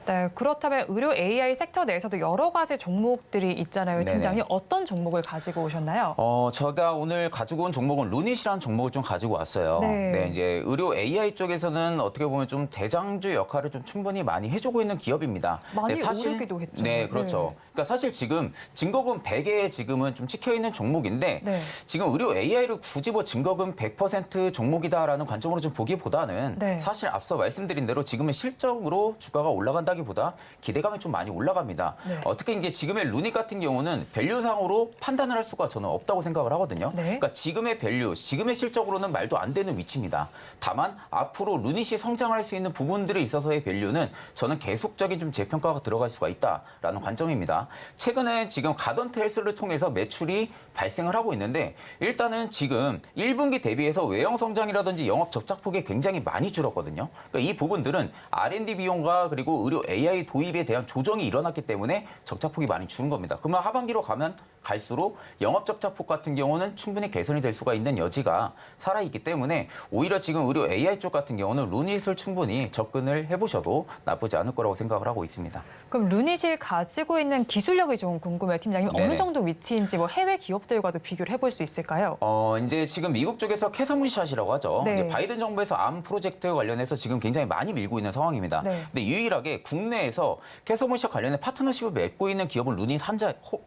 네, 그렇다면 의료 AI 섹터 내에서도 여러 가지 종목들이 있잖아요. 네네. 팀장님 어떤 종목을 가지고 오셨나요? 제가 오늘 가지고 온 종목은 루닛이라는 종목을 좀 가지고 왔어요. 네. 이제 의료 AI 쪽에서는 어떻게 보면 좀 대장주 역할을 좀 충분히 많이 해주고 있는 기업입니다. 많이 근데 오르기도 했죠. 네, 그렇죠. 그러니까 사실 지금 증거금 100에 지금은 좀 찍혀 있는 종목인데 네. 지금 의료 AI를 굳이 뭐 증거금 100% 종목이다라는 관점으로 좀 보기보다는 네. 사실 앞서 말씀드린 대로 지금은 실적으로 주가가 올라간다기보다 기대감이 좀 많이 올라갑니다. 네. 특히 이제 지금의 루닛 같은 경우는 밸류상으로 판단을 할 수가 저는 없다고 생각을 하거든요. 네. 그러니까 지금의 밸류, 지금의 실적으로는 말도 안 되는 위치입니다. 다만 앞으로 루닛이 성장할 수 있는 부분들에 있어서의 밸류는 저는 계속적인 좀 재평가가 들어갈 수가 있다라는 관점입니다. 최근에 지금 가던트 헬스를 통해서 매출이 발생을 하고 있는데 일단은 지금 1분기 대비해서 외형 성장이라든지 영업 적자폭이 굉장히 많이 줄었거든요. 그러니까 이 부분들은 R&D 비용과 그리고 의료 AI 도입에 대한 조정이 일어났기 때문에 적자폭이 많이 줄은 겁니다. 그러면 하반기로 가면 갈수록 영업 적자폭 같은 경우는 충분히 개선이 될 수가 있는 여지가 살아있기 때문에 오히려 지금 의료 AI 쪽 같은 경우는 루닛을 충분히 접근을 해보셔도 나쁘지 않을 거라고 생각을 하고 있습니다. 그럼 루닛이 가지고 있는 기술력이 좀 궁금해요, 팀장님. 어느 네네. 정도 위치인지 뭐 해외 기업들과도 비교를 해볼 수 있을까요? 이제 지금 미국 쪽에서 캐서문샷이라고 하죠. 네. 이제 바이든 정부에서 암 프로젝트 관련해서 지금 굉장히 많이 밀고 있는 상황입니다. 네. 근데 유일하게 국내에서 캐서문샷 관련해 파트너십을 맺고 있는 기업은 루닛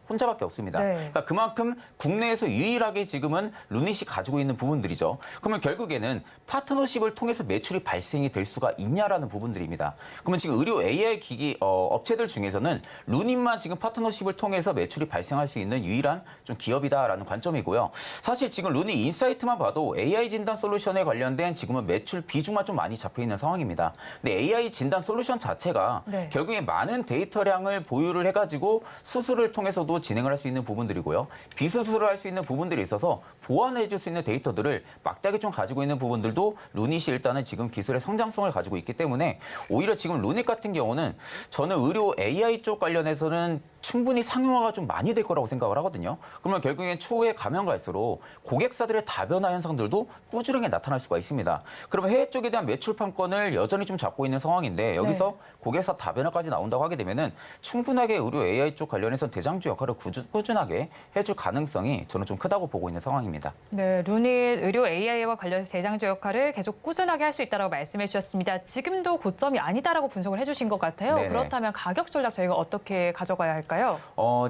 혼자밖에 없습니다. 네. 그러니까 그만큼 국내에서 유일하게 지금은 루닛이 가지고 있는 부분들이죠. 그러면 결국에는 파트너십을 통해서 매출이 발생이 될 수가 있냐라는 부분들입니다. 그러면 지금 의료 AI 기기 업체들 중에서는 루닛만 지금 파트너십을 통해서 매출이 발생할 수 있는 유일한 좀 기업이다라는 관점이고요. 사실 지금 루닛 인사이트만 봐도 AI 진단 솔루션에 관련된 지금은 매출 비중만 좀 많이 잡혀 있는 상황입니다. 근데 AI 진단 솔루션 자체가 네. 결국에 많은 데이터량을 보유를 해가지고 수술을 통해서도 진행을 할 수 있는 부분들이고요. 비수술을 할 수 있는 부분들이 있어서 보완해 줄 수 있는 데이터들을 막대하게 좀 가지고 있는 부분들도 루닛이 일단은 지금 기술의 성장성을 가지고 있기 때문에 오히려 지금 루닛 같은 경우는 저는 의료 AI 쪽 관련해서는 충분히 상용화가 좀 많이 될 거라고 생각을 하거든요. 그러면 결국엔 추후에 가면 갈수록 고객사들의 다변화 현상들도 꾸준하게 나타날 수가 있습니다. 그러면 해외 쪽에 대한 매출 판권을 여전히 좀 잡고 있는 상황인데 여기서 고객사 다변화까지 나온다고 하게 되면은 충분하게 의료 AI 쪽 관련해서 대장주 역할을 꾸준하게 해줄 가능성이 저는 좀 크다고 보고 있는 상황입니다. 네, 루닛 의료 AI와 관련해서 대장주 역할을 계속 꾸준하게 할 수 있다고 말씀해 주셨습니다. 지금도 고점이 아니다라고 분석을 해주신 것 같아요. 네네. 그렇다면 가격 전략 저희가 어떻게 가져가야 할까요?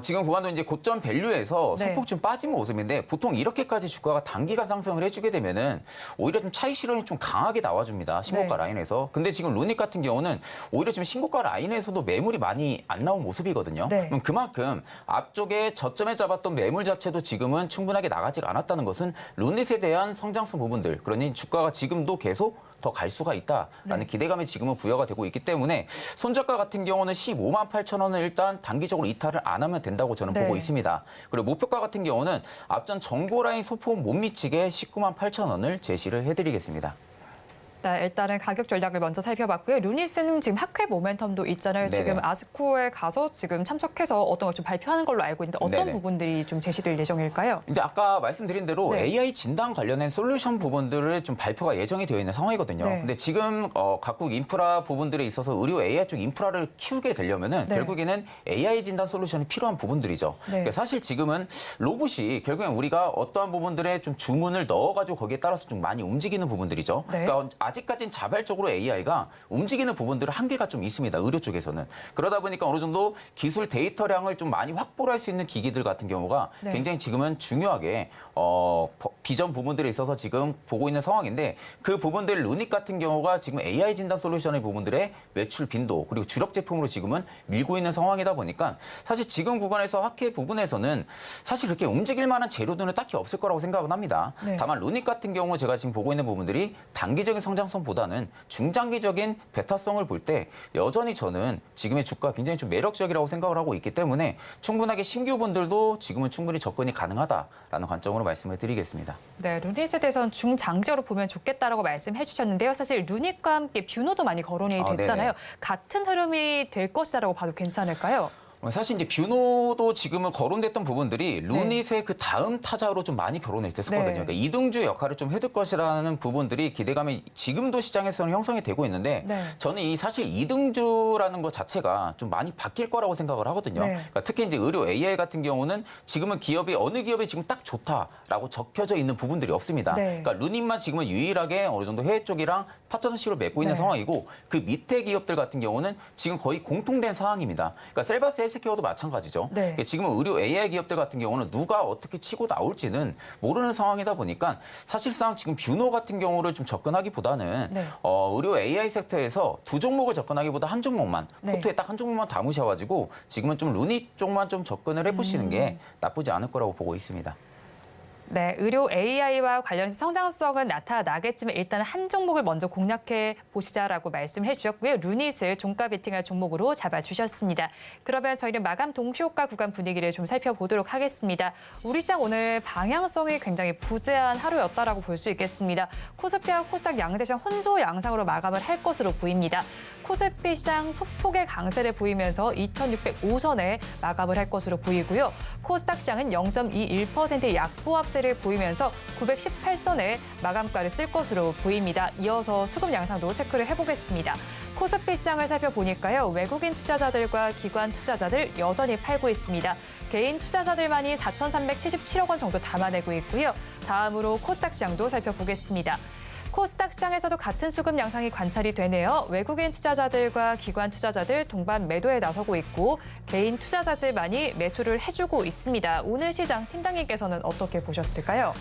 지금 구간도 이제 고점 밸류에서 네. 소폭 좀 빠진 모습인데 보통 이렇게까지 주가가 단기간 상승을 해주게 되면은 오히려 좀 차익 실현이 좀 강하게 나와줍니다. 신고가 네. 라인에서. 근데 지금 루닛 같은 경우는 오히려 지금 신고가 라인에서도 매물이 많이 안 나온 모습이거든요. 네. 그럼 그만큼 앞쪽에 저점에 잡았던 매물 자체도 지금은 충분하게 나가지 않았다는 것은 루닛에 대한 성장성 부분들, 그러니 주가가 지금도 계속 더 갈 수가 있다라는 네. 기대감이 지금은 부여가 되고 있기 때문에 손저가 같은 경우는 15만 8천 원을 일단 단기적으로 이탈을 안 하면 된다고 저는 네. 보고 있습니다. 그리고 목표가 같은 경우는 앞전 정고라인 소폭 못 미치게 19만 8천 원을 제시를 해드리겠습니다. 네, 일단은 가격 전략을 먼저 살펴봤고요. 루닛은 지금 학회 모멘텀도 있잖아요. 네네. 지금 아스코에 가서 지금 참석해서 어떤 걸 좀 발표하는 걸로 알고 있는데 어떤 네네. 부분들이 좀 제시될 예정일까요? 이제 아까 말씀드린 대로 네. AI 진단 관련된 솔루션 부분들을 좀 발표가 예정이 되어 있는 상황이거든요. 네. 근데 지금 각국 인프라 부분들에 있어서 의료 AI 쪽 인프라를 키우게 되려면은 네. 결국에는 AI 진단 솔루션이 필요한 부분들이죠. 네. 그러니까 사실 지금은 로봇이 결국엔 우리가 어떠한 부분들에 좀 주문을 넣어가지고 거기에 따라서 좀 많이 움직이는 부분들이죠. 네. 그러니까 아직까지는 자발적으로 AI가 움직이는 부분들은 한계가 좀 있습니다. 의료 쪽에서는. 그러다 보니까 어느 정도 기술 데이터량을 좀 많이 확보를 할 수 있는 기기들 같은 경우가 네. 굉장히 지금은 중요하게 비전 부분들에 있어서 지금 보고 있는 상황인데 그 부분들 루닛 같은 경우가 지금 AI 진단 솔루션의 부분들의 매출 빈도 그리고 주력 제품으로 지금은 밀고 있는 상황이다 보니까 사실 지금 구간에서 학회 부분에서는 사실 그렇게 움직일 만한 재료들은 딱히 없을 거라고 생각은 합니다. 네. 다만 루닛 같은 경우 제가 지금 보고 있는 부분들이 단기적인 성장성보다는 중장기적인 베타성을 볼 때 여전히 저는 지금의 주가가 굉장히 좀 매력적이라고 생각을 하고 있기 때문에 충분하게 신규분들도 지금은 충분히 접근이 가능하다라는 관점으로 말씀을 드리겠습니다. 네, 루닛에 대해서는 중장기적으로 보면 좋겠다라고 말씀해 주셨는데요. 사실 루닛과 함께 뷰노도 많이 거론이 아, 됐잖아요. 네네. 같은 흐름이 될 것이라고 봐도 괜찮을까요? 사실 이제 뷰노도 지금은 거론됐던 부분들이 루닛의 그 다음 타자로 좀 많이 거론이 됐었거든요. 네. 그러니까 이등주 역할을 좀 해줄 것이라는 부분들이 기대감이 지금도 시장에서는 형성이 되고 있는데 네. 저는 이 사실 이등주라는 것 자체가 좀 많이 바뀔 거라고 생각을 하거든요. 네. 그러니까 특히 이제 의료 AI 같은 경우는 지금은 기업이 어느 기업이 지금 딱 좋다라고 적혀져 있는 부분들이 없습니다. 네. 그러니까 루닛만 지금은 유일하게 어느 정도 해외 쪽이랑 파트너십을 맺고 있는 네. 상황이고 그 밑에 기업들 같은 경우는 지금 거의 공통된 상황입니다. 그러니까 셀바스 헬스케어도 마찬가지죠. 네. 그러니까 지금은 의료 AI 기업들 같은 경우는 누가 어떻게 치고 나올지는 모르는 상황이다 보니까 사실상 지금 뷰노 같은 경우를 좀 접근하기보다는 네. 의료 AI 섹터에서 두 종목을 접근하기보다 한 종목만 네. 포트에 딱 한 종목만 담으셔가지고 지금은 좀 루닛 쪽만 좀 접근을 해보시는 게 나쁘지 않을 거라고 보고 있습니다. 네, 의료 AI와 관련해서 성장성은 나타나겠지만 일단 한 종목을 먼저 공략해 보시자라고 말씀을 해주셨고요. 루닛을 종가 베팅할 종목으로 잡아주셨습니다. 그러면 저희는 마감 동시효과 구간 분위기를 좀 살펴보도록 하겠습니다. 우리 시장 오늘 방향성이 굉장히 부재한 하루였다라고 볼 수 있겠습니다. 코스피와 코스닥 양대장 혼조 양상으로 마감을 할 것으로 보입니다. 코스피 시장 소폭의 강세를 보이면서 2605선에 마감을 할 것으로 보이고요. 코스닥 시장은 0.21%의 약보합세를 보이면서 918선에 마감가를 쓸 것으로 보입니다. 이어서 수급 양상도 체크를 해보겠습니다. 코스피 시장을 살펴보니까요. 외국인 투자자들과 기관 투자자들 여전히 팔고 있습니다. 개인 투자자들만이 4,377억 원 정도 담아내고 있고요. 다음으로 코스닥 시장도 살펴보겠습니다. 코스닥 시장에서도 같은 수급 양상이 관찰이 되네요. 외국인 투자자들과 기관 투자자들 동반 매도에 나서고 있고 개인 투자자들만이 매수를 해주고 있습니다. 오늘 시장 팀장님께서는 어떻게 보셨을까요?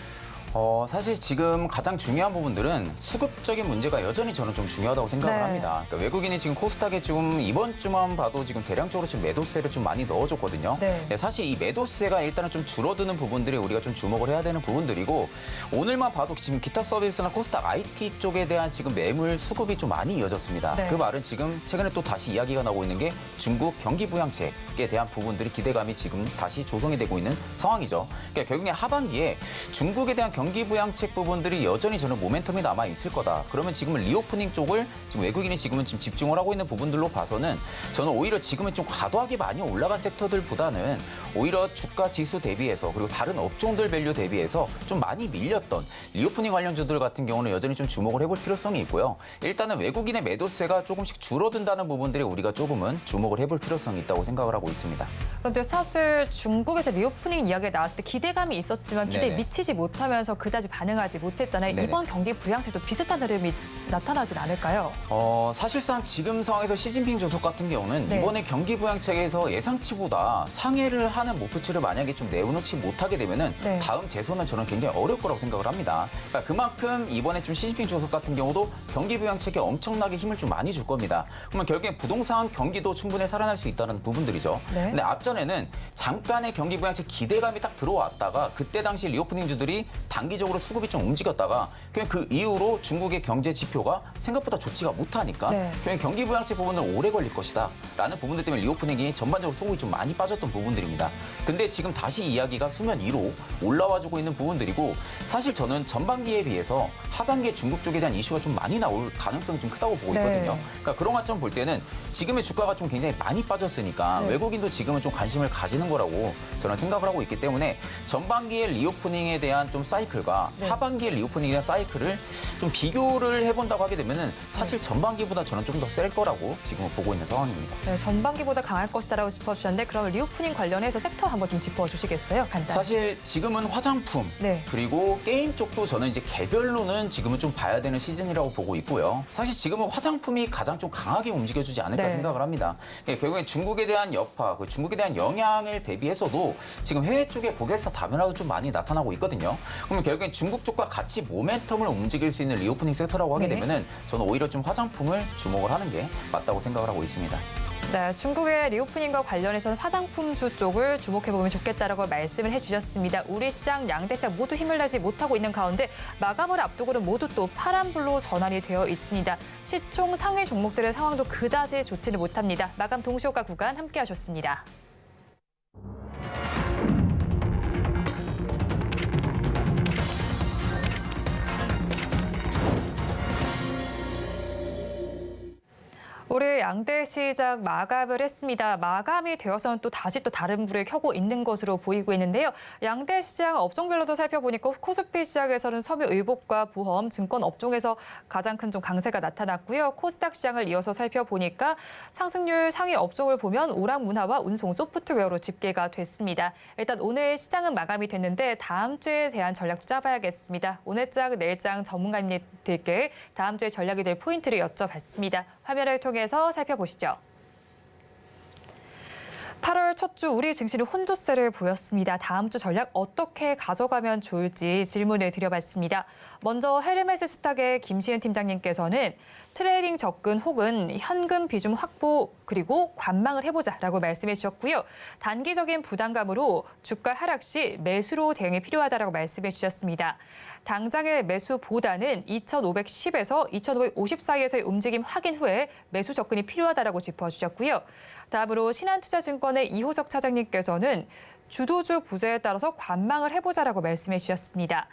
사실 지금 가장 중요한 부분들은 수급적인 문제가 여전히 저는 좀 중요하다고 생각을 네. 합니다. 그러니까 외국인이 지금 코스닥에 지금 이번 주만 봐도 지금 대량적으로 지금 매도세를 좀 많이 넣어줬거든요. 네. 사실 이 매도세가 일단은 좀 줄어드는 부분들이 우리가 좀 주목을 해야 되는 부분들이고 오늘만 봐도 지금 기타 서비스나 코스닥 IT 쪽에 대한 지금 매물 수급이 좀 많이 이어졌습니다. 네. 그 말은 지금 최근에 또 다시 이야기가 나오고 있는 게 중국 경기 부양책에 대한 부분들이 기대감이 지금 다시 조성이 되고 있는 상황이죠. 그러니까 결국에 하반기에 중국에 대한 경기 부양책 부분들이 여전히 저는 모멘텀이 남아 있을 거다. 그러면 지금은 리오프닝 쪽을 지금 외국인이 지금은 지금 집중을 하고 있는 부분들로 봐서는 저는 오히려 지금은 좀 과도하게 많이 올라간 섹터들보다는 오히려 주가 지수 대비해서 그리고 다른 업종들 밸류 대비해서 좀 많이 밀렸던 리오프닝 관련주들 같은 경우는 여전히 좀 주목을 해볼 필요성이 있고요. 일단은 외국인의 매도세가 조금씩 줄어든다는 부분들에 우리가 조금은 주목을 해볼 필요성이 있다고 생각을 하고 있습니다. 그런데 사실 중국에서 리오프닝 이야기가 나왔을 때 기대감이 있었지만 기대에 네네. 미치지 못하면서 그다지 반응하지 못했잖아요. 네네. 이번 경기 부양세도 비슷한 흐름이 나타나진 않을까요? 사실상 지금 상황에서 시진핑 주석 같은 경우는 네. 이번에 경기 부양책에서 예상치보다 상회를 하는 목표치를 만약에 좀 내놓지 못하게 되면은 네. 다음 재선은 저는 굉장히 어려울 거라고 생각을 합니다. 그러니까 그만큼 이번에 좀 시진핑 주석 같은 경우도 경기 부양책에 엄청나게 힘을 좀 많이 줄 겁니다. 그러면 결국엔 부동산 경기도 충분히 살아날 수 있다는 부분들이죠. 네. 근데 앞전에는 잠깐의 경기 부양책 기대감이 딱 들어왔다가 그때 당시 리오프닝주들이 단기적으로 수급이 좀 움직였다가 그냥 그 이후로 중국의 경제 지표가 생각보다 좋지가 못하니까 네. 그냥 경기 부양책 부분은 오래 걸릴 것이다 라는 부분들 때문에 리오프닝이 전반적으로 수급이 좀 많이 빠졌던 부분들입니다. 근데 지금 다시 이야기가 수면 위로 올라와주고 있는 부분들이고 사실 저는 전반기에 비해서 하반기에 중국 쪽에 대한 이슈가 좀 많이 나올 가능성이 좀 크다고 보고 있거든요. 네. 그러니까 그런 관점 볼 때는 지금의 주가가 좀 굉장히 많이 빠졌으니까 네. 외국인도 지금은 좀 관심을 가지는 거라고 저는 생각을 하고 있기 때문에 전반기의 리오프닝에 대한 좀 사이클과 네. 하반기의 리오프닝에 대한 사이클을 좀 비교를 해본다고 하게 되면은 사실 네. 전반기보다 저는 좀 더 셀 거라고 지금 보고 있는 상황입니다. 네, 전반기보다 강할 것이다라고 짚어주셨는데 그럼 리오프닝 관련해서 섹터 한번 좀 짚어주시겠어요? 간단히. 사실 지금은 화장품 네. 그리고 게임 쪽도 저는 이제 개별로는 지금은 좀 봐야 되는 시즌이라고 보고 있고요. 사실 지금은 화장품이 가장 좀 강하게 움직여주지 않을까 네. 생각을 합니다. 예, 결국엔 중국에 대한 여파, 그 중국에 대한 영향을 대비해서도 지금 해외 쪽에 고객사 다변화도 좀 많이 나타나고 있거든요. 그러면 결국엔 중국 쪽과 같이 모멘텀을 움직일 수 있는 리오프닝 섹터라고 하게 네. 되면은 저는 오히려 좀 화장품을 주목을 하는 게 맞다고 생각을 하고 있습니다. 네, 중국의 리오프닝과 관련해서는 화장품주 쪽을 주목해보면 좋겠다라고 말씀을 해주셨습니다. 우리 시장 양대 시장 모두 힘을 내지 못하고 있는 가운데 마감을 앞두고는 모두 또 파란불로 전환이 되어 있습니다. 시총 상위 종목들의 상황도 그다지 좋지는 못합니다. 마감 동시효과 구간 함께하셨습니다. 올해 양대 시장 마감을 했습니다. 마감이 되어서는 또 다시 또 다른 불을 켜고 있는 것으로 보이고 있는데요. 양대 시장 업종별로도 살펴보니까 코스피 시장에서는 섬유 의복과 보험, 증권 업종에서 가장 큰 좀 강세가 나타났고요. 코스닥 시장을 이어서 살펴보니까 상승률 상위 업종을 보면 오락문화와 운송, 소프트웨어로 집계가 됐습니다. 일단 오늘 시장은 마감이 됐는데 다음 주에 대한 전략도 짜봐야겠습니다. 오늘장, 내일장 전문가님들께 다음 주에 전략이 될 포인트를 여쭤봤습니다. 화면을 통해서 살펴보시죠. 8월 첫 주 우리 증시는 혼조세를 보였습니다. 다음 주 전략 어떻게 가져가면 좋을지 질문을 드려봤습니다. 먼저 헤르메스 스탁의 김시은 팀장님께서는 트레이딩 접근 혹은 현금 비중 확보 그리고 관망을 해보자라고 말씀해 주셨고요. 단기적인 부담감으로 주가 하락 시 매수로 대응이 필요하다라고 말씀해 주셨습니다. 당장의 매수보다는 2,510에서 2,550 사이에서의 움직임 확인 후에 매수 접근이 필요하다라고 짚어주셨고요. 다음으로 신한투자증권의 이호석 차장님께서는 주도주 부재에 따라서 관망을 해보자라고 말씀해 주셨습니다.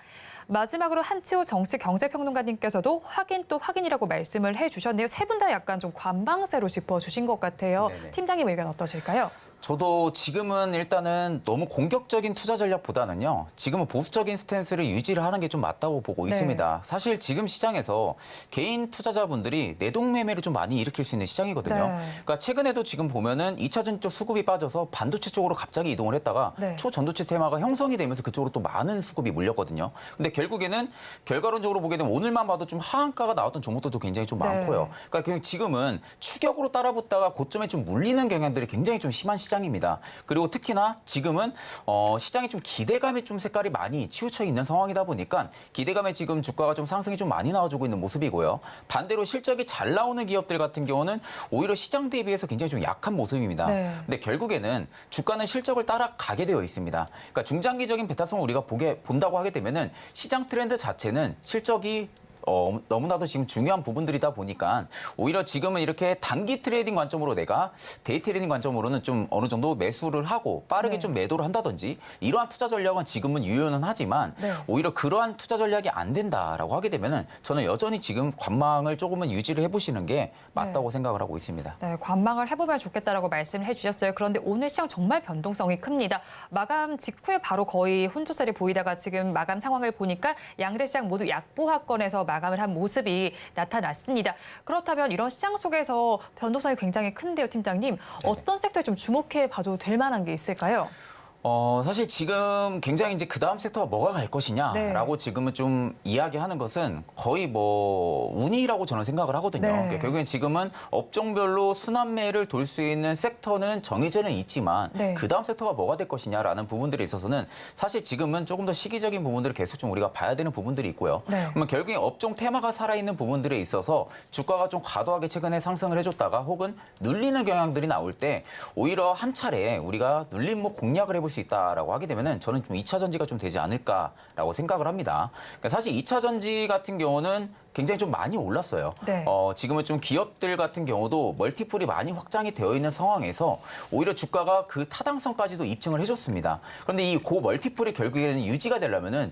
마지막으로 한치호 정치경제평론가님께서도 확인 또 확인이라고 말씀을 해주셨네요. 세 분 다 약간 좀 관망세로 짚어주신 것 같아요. 네네. 팀장님 의견 어떠실까요? 저도 지금은 일단은 너무 공격적인 투자 전략보다는요. 지금은 보수적인 스탠스를 유지를 하는 게 좀 맞다고 보고 네. 있습니다. 사실 지금 시장에서 개인 투자자분들이 내동매매를 좀 많이 일으킬 수 있는 시장이거든요. 네. 그러니까 최근에도 지금 보면은 2차전 쪽 수급이 빠져서 반도체 쪽으로 갑자기 이동을 했다가 네. 초전도체 테마가 형성이 되면서 그쪽으로 또 많은 수급이 몰렸거든요. 근데 결국에는 결과론적으로 보게 되면 오늘만 봐도 좀 하한가가 나왔던 종목들도 굉장히 좀 네. 많고요. 그러니까 그냥 지금은 추격으로 따라붙다가 고점에 좀 물리는 경향들이 굉장히 좀 심한 시장입니다. 그리고 특히나 지금은 시장에 좀 기대감에 좀 색깔이 많이 치우쳐 있는 상황이다 보니까 기대감에 지금 주가가 좀 상승이 좀 많이 나와주고 있는 모습이고요. 반대로 실적이 잘 나오는 기업들 같은 경우는 오히려 시장 대비해서 굉장히 좀 약한 모습입니다. 네. 근데 결국에는 주가는 실적을 따라가게 되어 있습니다. 그러니까 중장기적인 베타성을 우리가 본다고 하게 되면은 시장 트렌드 자체는 실적이 너무나도 지금 중요한 부분들이다 보니까 오히려 지금은 이렇게 단기 트레이딩 관점으로 내가 데이 트레이딩 관점으로는 좀 어느 정도 매수를 하고 빠르게 네. 좀 매도를 한다든지 이러한 투자 전략은 지금은 유효는 하지만 네. 오히려 그러한 투자 전략이 안 된다라고 하게 되면은 저는 여전히 지금 관망을 조금은 유지를 해보시는 게 맞다고 생각을 하고 있습니다. 네, 관망을 해보면 좋겠다라고 말씀을 해주셨어요. 그런데 오늘 시장 정말 변동성이 큽니다. 마감 직후에 바로 거의 혼조세를 보이다가 지금 마감 상황을 보니까 양대 시장 모두 약보합권에서 마감을 한 모습이 나타났습니다. 그렇다면 이런 시장 속에서 변동성이 굉장히 큰데요, 팀장님. 어떤 섹터에 좀 주목해 봐도 될 만한 게 있을까요? 사실 지금 굉장히 이제 그 다음 섹터가 뭐가 갈 것이냐라고 지금은 좀 이야기하는 것은 거의 뭐 운이라고 저는 생각을 하거든요. 네. 그러니까 결국엔 지금은 업종별로 순환매를 돌 수 있는 섹터는 정해져는 있지만 네. 그 다음 섹터가 뭐가 될 것이냐라는 부분들에 있어서는 사실 지금은 조금 더 시기적인 부분들을 계속 좀 우리가 봐야 되는 부분들이 있고요. 네. 그러면 결국에 업종 테마가 살아있는 부분들에 있어서 주가가 좀 과도하게 최근에 상승을 해줬다가 혹은 눌리는 경향들이 나올 때 오히려 한 차례 우리가 눌림목 공략을 해볼 수 있다라고 하게 되면은 저는 좀 2차 전지가 좀 되지 않을까라고 생각을 합니다. 그러니까 사실 2차 전지 같은 경우는 굉장히 좀 많이 올랐어요. 네. 지금은 좀 기업들 같은 경우도 멀티플이 많이 확장이 되어 있는 상황에서 오히려 주가가 그 타당성까지도 입증을 해줬습니다. 그런데 이 고 멀티플이 결국에는 유지가 되려면은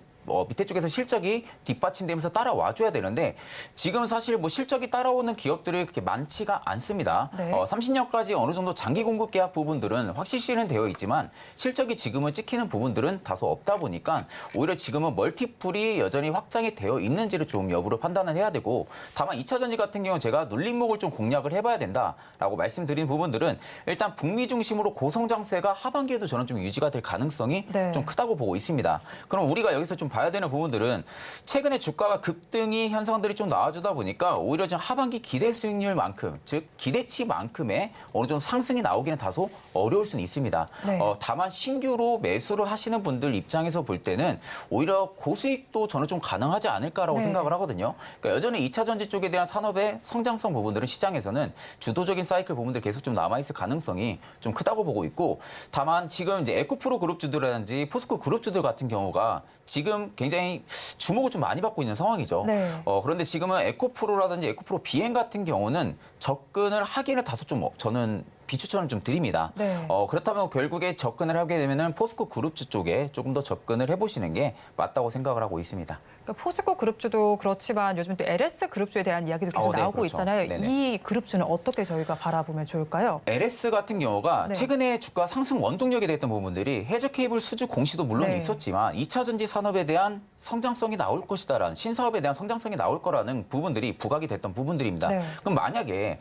밑에 쪽에서 실적이 뒷받침되면서 따라와줘야 되는데 지금 사실 뭐 실적이 따라오는 기업들이 그렇게 많지가 않습니다. 네. 30년까지 어느 정도 장기 공급 계약 부분들은 확실시는 되어 있지만 실적이 지금은 찍히는 부분들은 다소 없다 보니까 오히려 지금은 멀티플이 여전히 확장이 되어 있는지를 좀 여부를 판단을 해야 되고 다만 2차 전지 같은 경우는 제가 눌림목을 좀 공략을 해봐야 된다라고 말씀드린 부분들은 일단 북미 중심으로 고성장세가 하반기에도 저는 좀 유지가 될 가능성이 네. 좀 크다고 보고 있습니다. 그럼 우리가 여기서 좀 봐야 되는 부분들은 최근에 주가가 급등이 현상들이 좀 나와주다 보니까 오히려 지금 하반기 기대 수익률만큼 즉 기대치만큼의 어느 정도 상승이 나오기는 다소 어려울 수는 있습니다. 네. 다만 신규로 매수를 하시는 분들 입장에서 볼 때는 오히려 고수익도 저는 좀 가능하지 않을까라고 네. 생각을 하거든요. 그러니까 여전히 2차 전지 쪽에 대한 산업의 성장성 부분들은 시장에서는 주도적인 사이클 부분들 계속 좀 남아있을 가능성이 좀 크다고 보고 있고 다만 지금 이제 에코프로 그룹주들이라든지 포스코 그룹주들 같은 경우가 지금 굉장히 주목을 좀 많이 받고 있는 상황이죠. 네. 그런데 지금은 에코프로라든지 에코프로 비행 같은 경우는 접근을 하기에는 다소 좀 저는 비추천을 좀 드립니다. 네. 그렇다면 결국에 접근을 하게 되면은 포스코 그룹주 쪽에 조금 더 접근을 해보시는 게 맞다고 생각을 하고 있습니다. 그러니까 포스코 그룹주도 그렇지만 요즘 또 LS 그룹주에 대한 이야기도 계속 네, 나오고 그렇죠. 있잖아요. 네네. 이 그룹주는 어떻게 저희가 바라보면 좋을까요? LS 같은 경우가 네. 최근에 주가 상승 원동력이 됐던 부분들이 해저 케이블 수주 공시도 물론 네. 있었지만 2차 전지 산업에 대한 성장성이 나올 것이다라는 신사업에 대한 성장성이 나올 거라는 부분들이 부각이 됐던 부분들입니다. 네. 그럼 만약에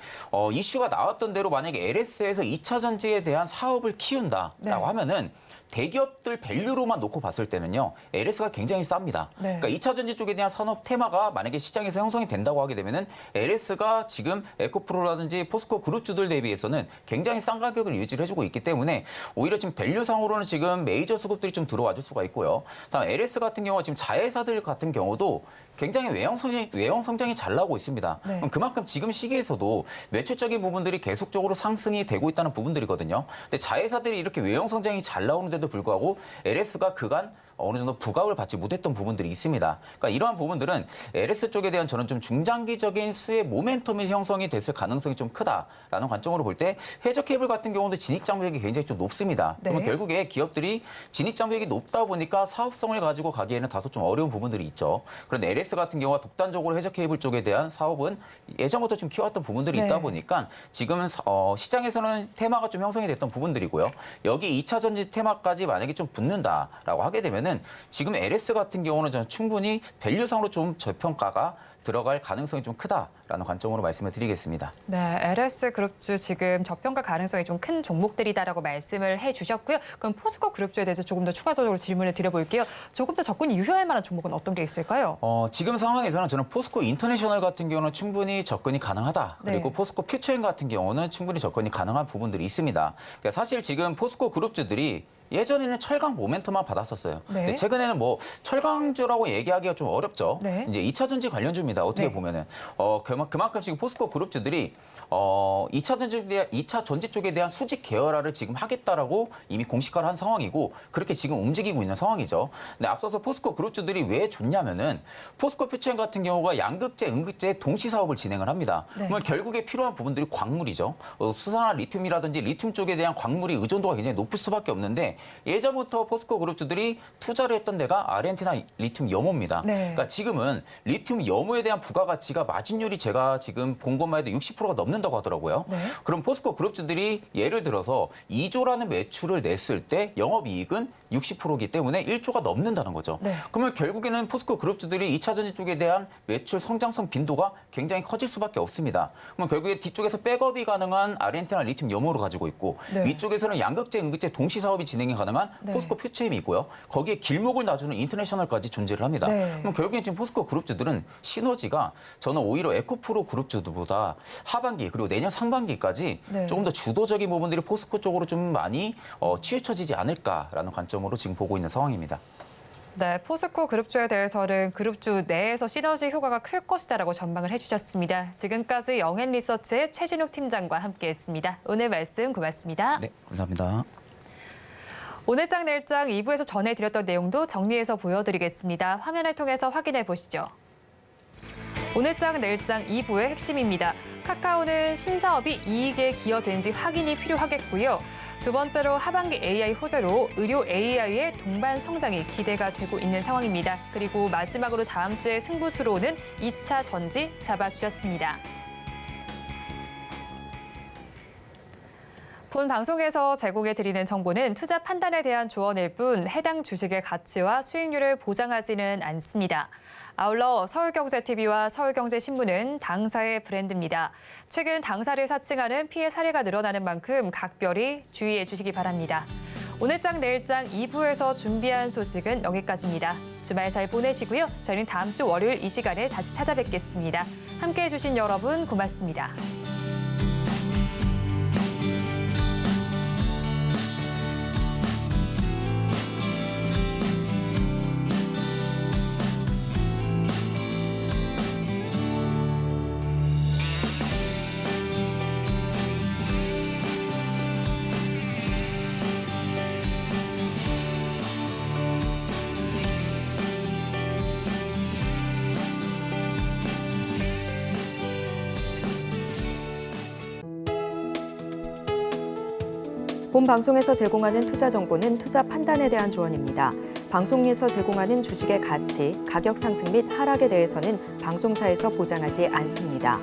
이슈가 나왔던 대로 만약에 LS에서 2차 전지에 대한 사업을 키운다라고 네. 하면은 대기업들 밸류로만 놓고 봤을 때는요. LS가 굉장히 쌉니다. 네. 그러니까 2차 전지 쪽에 대한 산업 테마가 만약에 시장에서 형성이 된다고 하게 되면은 LS가 지금 에코프로라든지 포스코 그룹주들 대비해서는 굉장히 싼 가격을 유지를 해주고 있기 때문에 오히려 지금 밸류상으로는 지금 메이저 수급들이 좀 들어와 줄 수가 있고요. 다음 LS 같은 경우가 지금 자회사들 같은 경우도 굉장히 외형 성장이 잘 나오고 있습니다. 네. 그럼 그만큼 지금 시기에서도 매출적인 부분들이 계속적으로 상승이 되고 있다는 부분들이거든요. 근데 자회사들이 이렇게 외형 성장이 잘 나오는데도 불구하고 LS가 그간 어느 정도 부각을 받지 못했던 부분들이 있습니다. 그러니까 이러한 부분들은 LS 쪽에 대한 저는 좀 중장기적인 수의 모멘텀이 형성이 됐을 가능성이 좀 크다라는 관점으로 볼 때 해저 케이블 같은 경우도 진입 장벽이 굉장히 좀 높습니다. 네. 그러면 결국에 기업들이 진입 장벽이 높다 보니까 사업성을 가지고 가기에는 다소 좀 어려운 부분들이 있죠. 그런데 LS 같은 경우가 독단적으로 해저 케이블 쪽에 대한 사업은 예전부터 좀 키워왔던 부분들이 네. 있다 보니까 지금은 시장에서는 테마가 좀 형성이 됐던 부분들이고요. 여기 2차 전지 테마까지 만약에 좀 붙는다라고 하게 되면은 지금 LS 같은 경우는 저는 충분히 밸류상으로 좀 저평가가 들어갈 가능성이 좀 크다라는 관점으로 말씀을 드리겠습니다. 네, LS 그룹주 지금 저평가 가능성이 좀 큰 종목들이다라고 말씀을 해주셨고요. 그럼 포스코 그룹주에 대해서 조금 더 추가적으로 질문을 드려볼게요. 조금 더 접근이 유효할 만한 종목은 어떤 게 있을까요? 지금 상황에서는 저는 포스코 인터내셔널 같은 경우는 충분히 접근이 가능하다. 그리고 네. 포스코 퓨처인 같은 경우는 충분히 접근이 가능한 부분들이 있습니다. 그러니까 사실 지금 포스코 그룹주들이 예전에는 철강 모멘텀만 받았었어요. 네. 근데 최근에는 뭐 철강주라고 얘기하기가 좀 어렵죠. 네. 이제 2차 전지 관련주입니다. 어떻게 네. 보면은 그만큼 지금 포스코 그룹주들이 2차 전지 쪽에 대한 수직 계열화를 지금 하겠다라고 이미 공식화를 한 상황이고 그렇게 지금 움직이고 있는 상황이죠. 근데 앞서서 포스코 그룹주들이 왜 좋냐면은 포스코 퓨처엠 같은 경우가 양극재, 음극재 동시 사업을 진행을 합니다. 네. 그러면 결국에 필요한 부분들이 광물이죠. 수산화 리튬이라든지 리튬 쪽에 대한 광물이 의존도가 굉장히 높을 수밖에 없는데 예전부터 포스코 그룹주들이 투자를 했던 데가 아르헨티나 리튬 염호입니다. 네. 그러니까 지금은 리튬 염호에 대한 부가가치가 마진율이 제가 지금 본 것만 해도 60%가 넘는다고 하더라고요. 네. 그럼 포스코 그룹주들이 예를 들어서 2조라는 매출을 냈을 때 영업이익은 60%이기 때문에 1조가 넘는다는 거죠. 네. 그러면 결국에는 포스코 그룹주들이 2차 전지 쪽에 대한 매출 성장성 빈도가 굉장히 커질 수밖에 없습니다. 그럼 결국에 뒤쪽에서 백업이 가능한 아르헨티나 리튬 염호를 가지고 있고 네. 위쪽에서는 양극재, 음극재 동시 사업이 진행이 가능한 네. 포스코 퓨처엠이 있고요. 거기에 길목을 놔주는 인터내셔널까지 존재를 합니다. 네. 그럼 결국엔 지금 포스코 그룹주들은 시너지가 저는 오히려 에코프로 그룹주들보다 하반기 그리고 내년 상반기까지 네. 조금 더 주도적인 부분들이 포스코 쪽으로 좀 많이 치우쳐지지 않을까라는 관점으로 지금 보고 있는 상황입니다. 네, 포스코 그룹주에 대해서는 그룹주 내에서 시너지 효과가 클 것이다라고 전망을 해주셨습니다. 지금까지 영앤리서치의 최진욱 팀장과 함께했습니다. 오늘 말씀 고맙습니다. 네, 감사합니다. 오늘장 내일장 2부에서 전해드렸던 내용도 정리해서 보여드리겠습니다. 화면을 통해서 확인해 보시죠. 오늘장 내일장 2부의 핵심입니다. 카카오는 신사업이 이익에 기여된지 확인이 필요하겠고요. 두 번째로 하반기 AI 호재로 의료 AI의 동반 성장이 기대가 되고 있는 상황입니다. 그리고 마지막으로 다음 주에 승부수로는 2차 전지 잡아주셨습니다. 본 방송에서 제공해드리는 정보는 투자 판단에 대한 조언일 뿐 해당 주식의 가치와 수익률을 보장하지는 않습니다. 아울러 서울경제TV와 서울경제신문은 당사의 브랜드입니다. 최근 당사를 사칭하는 피해 사례가 늘어나는 만큼 각별히 주의해 주시기 바랍니다. 오늘장 내일장 2부에서 준비한 소식은 여기까지입니다. 주말 잘 보내시고요. 저희는 다음 주 월요일 이 시간에 다시 찾아뵙겠습니다. 함께해 주신 여러분 고맙습니다. 본 방송에서 제공하는 투자 정보는 투자 판단에 대한 조언입니다. 방송에서 제공하는 주식의 가치, 가격 상승 및 하락에 대해서는 방송사에서 보장하지 않습니다.